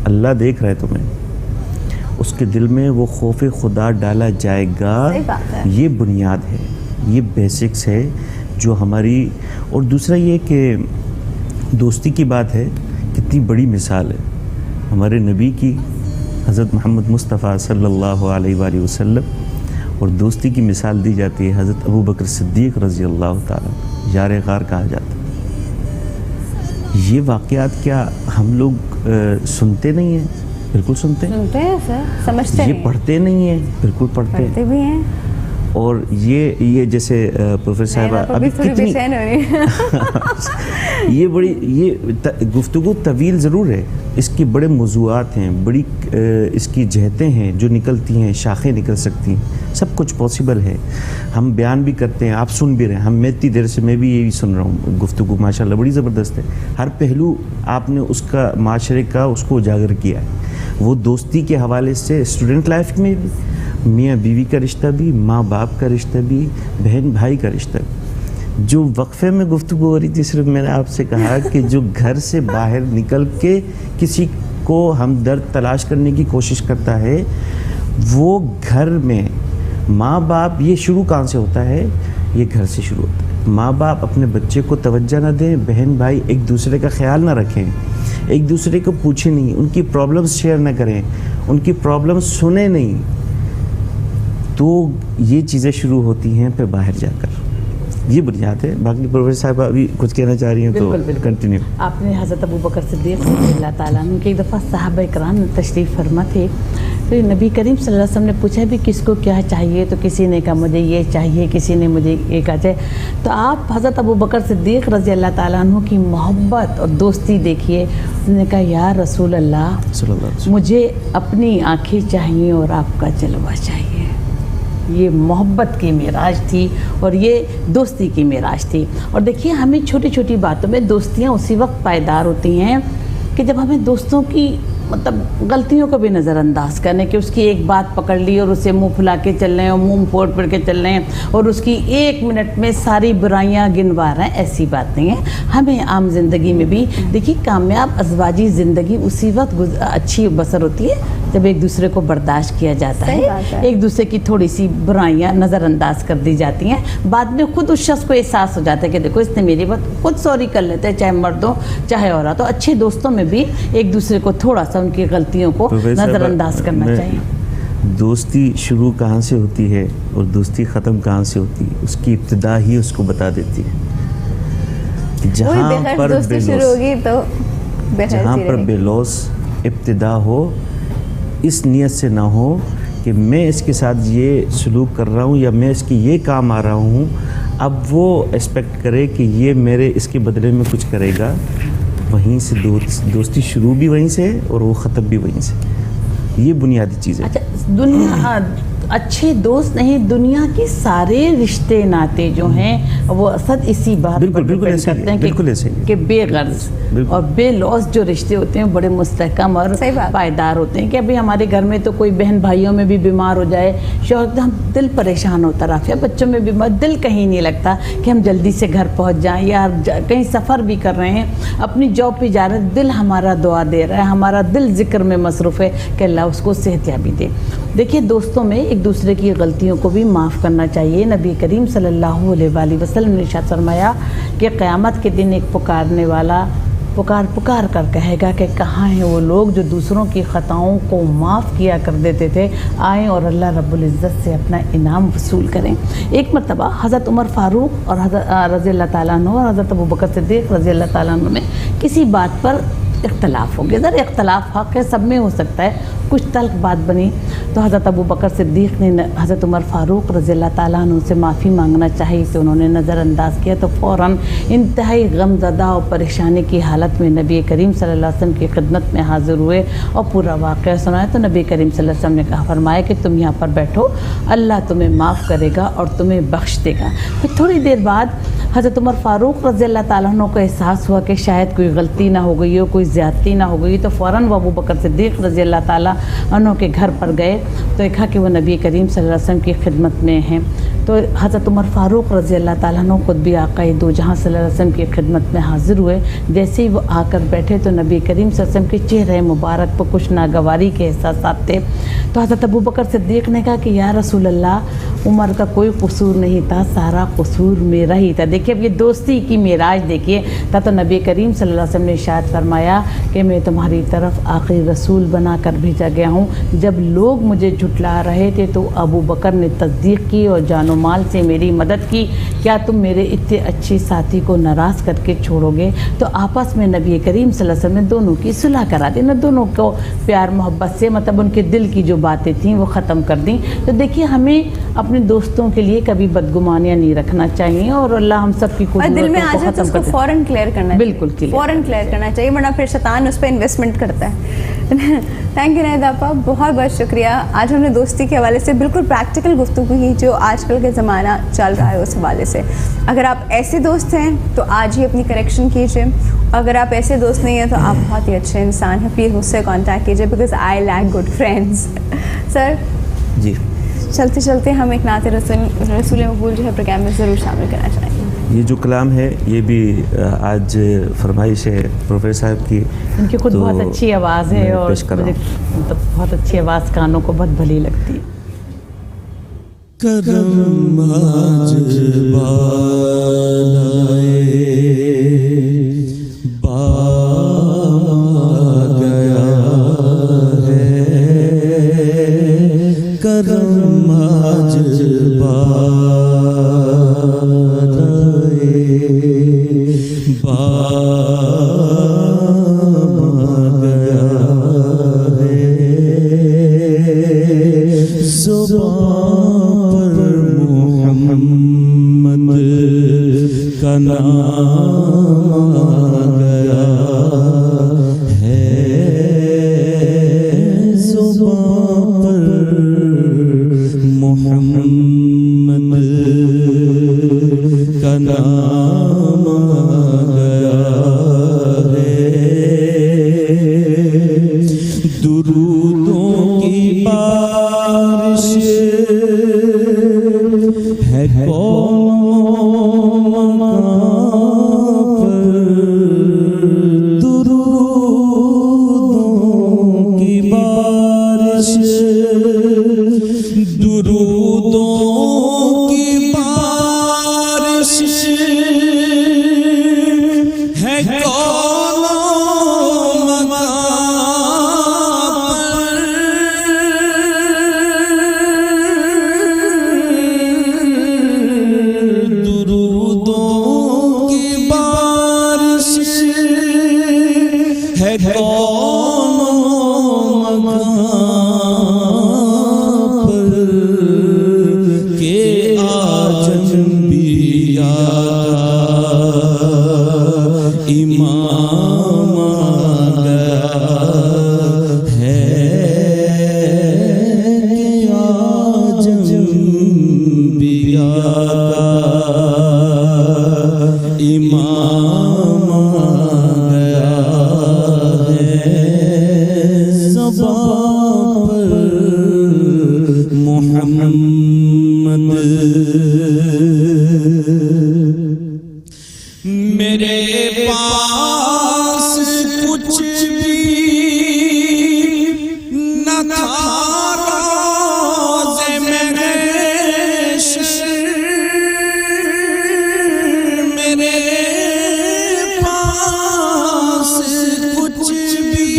Speaker 9: अल्लाह देख रहा है तुम्हें, उसके दिल में वो खौफ खुदा डाला जाएगा। ये बुनियाद है, ये बेसिक्स है जो हमारी। और दूसरा ये कि दोस्ती की बात है, कितनी बड़ी मिसाल है हमारे नबी की, हज़रत मोहम्मद मुस्तफ़ा सल्लल्लाहु अलैहि वसल्लम, और दोस्ती की मिसाल दी जाती है हज़रत अबू बकर सिद्दीक़ रज़ी अल्लाह ताला, यार गार कहा जाता है। ये वाक़यात क्या हम लोग सुनते नहीं हैं? बिल्कुल सुनते हैं
Speaker 1: सर, समझते
Speaker 9: ये पढ़ते नहीं हैं, बिल्कुल पढ़ते
Speaker 1: भी हैं।
Speaker 9: और ये जैसे प्रोफेसर साहबा अभी कितनी ये बड़ी ये गुफ्तगू तवील ज़रूर है, इसकी बड़े मौज़ूआत हैं, बड़ी इसकी जहतें हैं जो निकलती हैं, शाखें निकल सकती हैं, सब कुछ पॉसिबल है। हम बयान भी करते हैं, आप सुन भी रहे हैं, हम मैं इतनी देर से मैं भी यही सुन रहा हूँ। गुफ्तगू माशाल्लाह बड़ी ज़बरदस्त है, हर पहलू आपने उसका माशरे का उसको उजागर किया है। वो दोस्ती के हवाले से स्टूडेंट लाइफ में भी, मियाँ बीवी का रिश्ता भी, माँ बाप का रिश्ता भी, बहन भाई का रिश्ता भी। जो वक्फे में गुफ्तगू हो रही थी, सिर्फ मैंने आपसे कहा कि जो घर से बाहर निकल के किसी को हमदर्द तलाश करने की कोशिश करता है, वो घर में माँ बाप, ये शुरू कहाँ से होता है? ये घर से शुरू होता है। माँ बाप अपने बच्चे को तवज्जो ना दें, बहन भाई एक दूसरे का ख्याल ना रखें, एक दूसरे को पूछें नहीं, उनकी प्रॉब्लम्स शेयर ना करें, उनकी प्रॉब्लम्स सुने नहीं, तो ये चीज़ें शुरू होती हैं फिर बाहर जाकर। ये बुनियाद है। बाकी प्रोफेसर साहब अभी कुछ कहना चाह रही हैं तो कंटिन्यू।
Speaker 3: आपने हज़रत अबू बकर सिद्दीक़ रज़ियल्लाहु ताला अन्हु के एक दफ़ा सहाबा इकराम तशरीफ़ फरमा थे, तो नबी करीम सल्लल्लाहु अलैहि वसल्लम ने पूछा भी किसको क्या चाहिए, तो किसी ने कहा मुझे ये चाहिए, किसी ने मुझे ये कहा चाहिए। तो आप हज़रत अबू बकर सिद्दीक़ रज़ियल्लाहु ताला अन्हु की मोहब्बत और दोस्ती देखिए। उन्होंने कहा या रसूल अल्लाह, मुझे अपनी आँखें चाहिए और आपका जलवा चाहिए। ये मोहब्बत की मेराज थी और ये दोस्ती की मेराज थी। और देखिए हमें छोटी छोटी बातों में दोस्तियाँ उसी वक्त पायदार होती हैं कि जब हमें दोस्तों की मतलब गलतियों को भी नज़रअंदाज करने कि उसकी एक बात पकड़ ली और उसे मुंह फुला के चल रहे हैं और मुंह फोड़ फोड़ के चल रहे हैं और उसकी 1 मिनट में सारी बुराइयां गिनवा रहे हैं, ऐसी बात नहीं है। हमें आम ज़िंदगी में भी देखिए, कामयाब अज़वाजी ज़िंदगी उसी वक्त अच्छी बसर होती है जब एक दूसरे को बर्दाश्त किया जाता है, एक दूसरे की थोड़ी सी बुराइयां नज़रअंदाज कर दी जाती हैं। बाद में खुद उस शख्स को एहसास हो जाता है कि देखो इसने मेरी बात, खुद सॉरी कर लेते हैं, चाहे मर्द हो चाहे औरत हो। अच्छे दोस्तों में भी एक दूसरे को थोड़ा सा उनकी गलतियों को नज़रअंदाज करना चाहिए।
Speaker 9: दोस्ती शुरू कहाँ से होती है और दोस्ती ख़त्म कहाँ से होती है, उसकी इब्तिदा ही उसको बता देती है। जहाँ पर बेलौस इब्तिदा हो, इस नियत से ना हो कि मैं इसके साथ ये सलूक कर रहा हूँ या मैं इसकी ये काम आ रहा हूँ, अब वो एक्सपेक्ट करे कि ये मेरे इसके बदले में कुछ करेगा। वहीं से दोस्ती शुरू भी वहीं से और वो ख़त्म भी वहीं से। ये बुनियादी चीज़ है।
Speaker 3: अच्छा, दुनिया अच्छे दोस्त नहीं, दुनिया के सारे रिश्ते नाते जो हैं वो असल इसी बात पर डिपेंड करते हैं कि बेगर्ज और बेलौस जो रिश्ते होते हैं बड़े मुस्तहकम और पायदार होते हैं। कि अभी हमारे घर में तो कोई बहन भाइयों में भी बीमार हो जाए, शौहर हम दिल परेशान होता रहा, बच्चों में बीमार, दिल कहीं नहीं लगता कि हम जल्दी से घर पहुंच जाएं, या कहीं सफ़र भी कर रहे हैं, अपनी जॉब पे जा रहे हैं, दिल हमारा दुआ दे रहा है, हमारा दिल जिक्र में मसरूफ़ है कि अल्लाह उसको सेहतयाबी दे। देखिए, दोस्तों में एक दूसरे की गलतियों को भी माफ़ करना चाहिए। नबी करीम सल्लल्लाहु अलैहि वसल्लम ने इरशाद फरमाया कि क़यामत के दिन एक पुकारने वाला पुकार कर कहेगा कि कहाँ हैं वो लोग जो दूसरों की ख़ताओं को माफ़ किया कर देते थे, आएँ और अल्लाह रब्बुल इज़्ज़त से अपना इनाम वसूल करें। एक मरतबा हज़रत उमर फ़ारूक और रज़ी अल्लाह ताला अन्हु और हज़रत अबू बकर सिद्दीक़ रज़ी अल्लाह ताला अन्हु में किसी बात पर इख्तलाफ हो गया। ज़रा इख्तलाफ हक़ है, सब में हो सकता है, कुछ तल्ख बात बनी तो हज़रत अबू बकर सिद्दीक़ ने हज़रत उमर फ़ारूक रज़ी अल्लाह ताला अन्हु से माफ़ी मांगना चाहिए तो उन्होंने नज़रअंदाज किया। तो फ़ौरन इंतहाई गमज़दा और परेशानी की हालत में नबी करीम सल्लल्लाहु अलैहि वसल्लम की खिदमत में हाज़िर हुए और पूरा वाक़या सुनाया। तो नबी करीम सल्लल्लाहु अलैहि वसल्लम ने कहा, फरमाया कि तुम यहाँ पर बैठो, अल्लाह तुम्हें माफ़ करेगा और तुम्हें बख्श देगा। फिर थोड़ी देर बाद हज़रत उमर फ़ारूक रज़ी अल्लाह ताला अन्हु को एहसास हुआ कि शायद कोई गलती ना हो गई हो, कोई ज़्यादती ना हो गई, तो फ़ौरन वो अबू बकर सिद्दीक़ रज़ी अल्लाह ताला अन्हु के घर पर गए तो देखा कि वो नबी करीम सल्लल्लाहु अलैहि वसल्लम की खिदमत में हैं। तो हज़रत उमर फ़ारूक रज़ी अल्लाह ताला अन्हु खुद भी आक़ाए दो जहां सल्लल्लाहु अलैहि वसल्लम की खिदमत में हाज़िर हुए। जैसे ही वो आकर बैठे तो नबी करीम सल्लल्लाहु अलैहि वसल्लम के चेहरे मुबारक पर कुछ नागवारी के एहसास थे। तो हज़रत अबू बकर सिद्दीक़ ने कहा कि या रसूल अल्लाह, उमर का कोई कसूर नहीं था, सारा कसूर मेरा ही था। देखिए, अब ये दोस्ती की मेराज देखिए। तो नबी करीम सल्लल्लाहु अलैहि वसल्लम ने इरशाद फरमाया कि मैं तुम्हारी तरफ आखिरी रसूल बना कर भेजा गया हूँ। जब लोग मुझे झुटला रहे थे तो अबू बकर ने तस्दीक़ की और जानो माल से मेरी मदद की। क्या तुम मेरे इतने अच्छे साथी को नाराज़ करके छोड़ोगे? तो आपस में नबी करीम सल्लल्लाहु अलैहि वसल्लम ने दोनों की सुलह करा दी ना, दोनों को प्यार मोहब्बत से, मतलब उनके दिल की जो बातें थीं वो ख़त्म कर दी। तो देखिए, हमें अपने दोस्तों के लिए कभी बदगुमानियाँ नहीं रखना चाहिए और अल्लाह हम सब की
Speaker 1: दिल में आ जाए तो उसको फ़ौरन क्लियर करना,
Speaker 3: बिल्कुल
Speaker 1: फ़ौरन क्लियर करना चाहिए, वरना फिर शैतान उस पर इन्वेस्टमेंट करता है। थैंक यू नाहिद आपा, बहुत बहुत शुक्रिया। आज हमने दोस्ती के हवाले से बिल्कुल प्रैक्टिकल गुफ्तगू की जो आजकल के ज़माना चल रहा है उस हवाले से। अगर आप ऐसे दोस्त हैं तो आज ही अपनी करेक्शन कीजिए, अगर आप ऐसे दोस्त नहीं हैं तो आप बहुत ही अच्छे इंसान हैं, प्लीज़ मुझसे कॉन्टैक्ट कीजिए, because I lack good friends. Sir जी, चलते चलते हम एक नाते रसूल मकबूल जो है प्रोग्राम में ज़रूर शामिल करना चाहेंगे।
Speaker 9: ये जो कलाम है ये भी आज फरमाइश है प्रोफेसर साहब की।
Speaker 3: इनकी खुद बहुत अच्छी आवाज़ है और मुझे बहुत अच्छी आवाज़ कानों को बहुत भली लगती है।
Speaker 7: करम आज बालाए गया है, करम आज दुरूदों की बारिश है कौन पर, दुरूदों की बारिश, दुरूदों की बारिश है कौन है कौन मकाम पर के आजम बिया इमाम आ गया है के आजम बिया इमाम मोहम्मद। मेरे पास कुछ भी न था रोज़े महशर, मेरे पास कुछ भी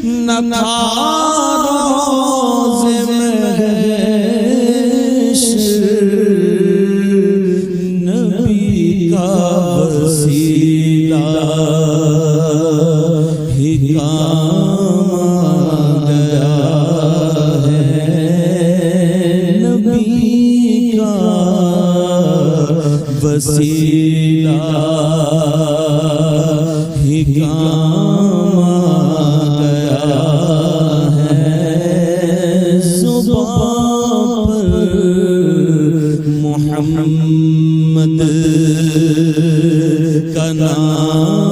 Speaker 7: न था रोज़े महशर, नबी का वसीला ही काम आ गया है, नबी का वसीला ही काम आ गया है, सुबह पर मोहम्मद का नाम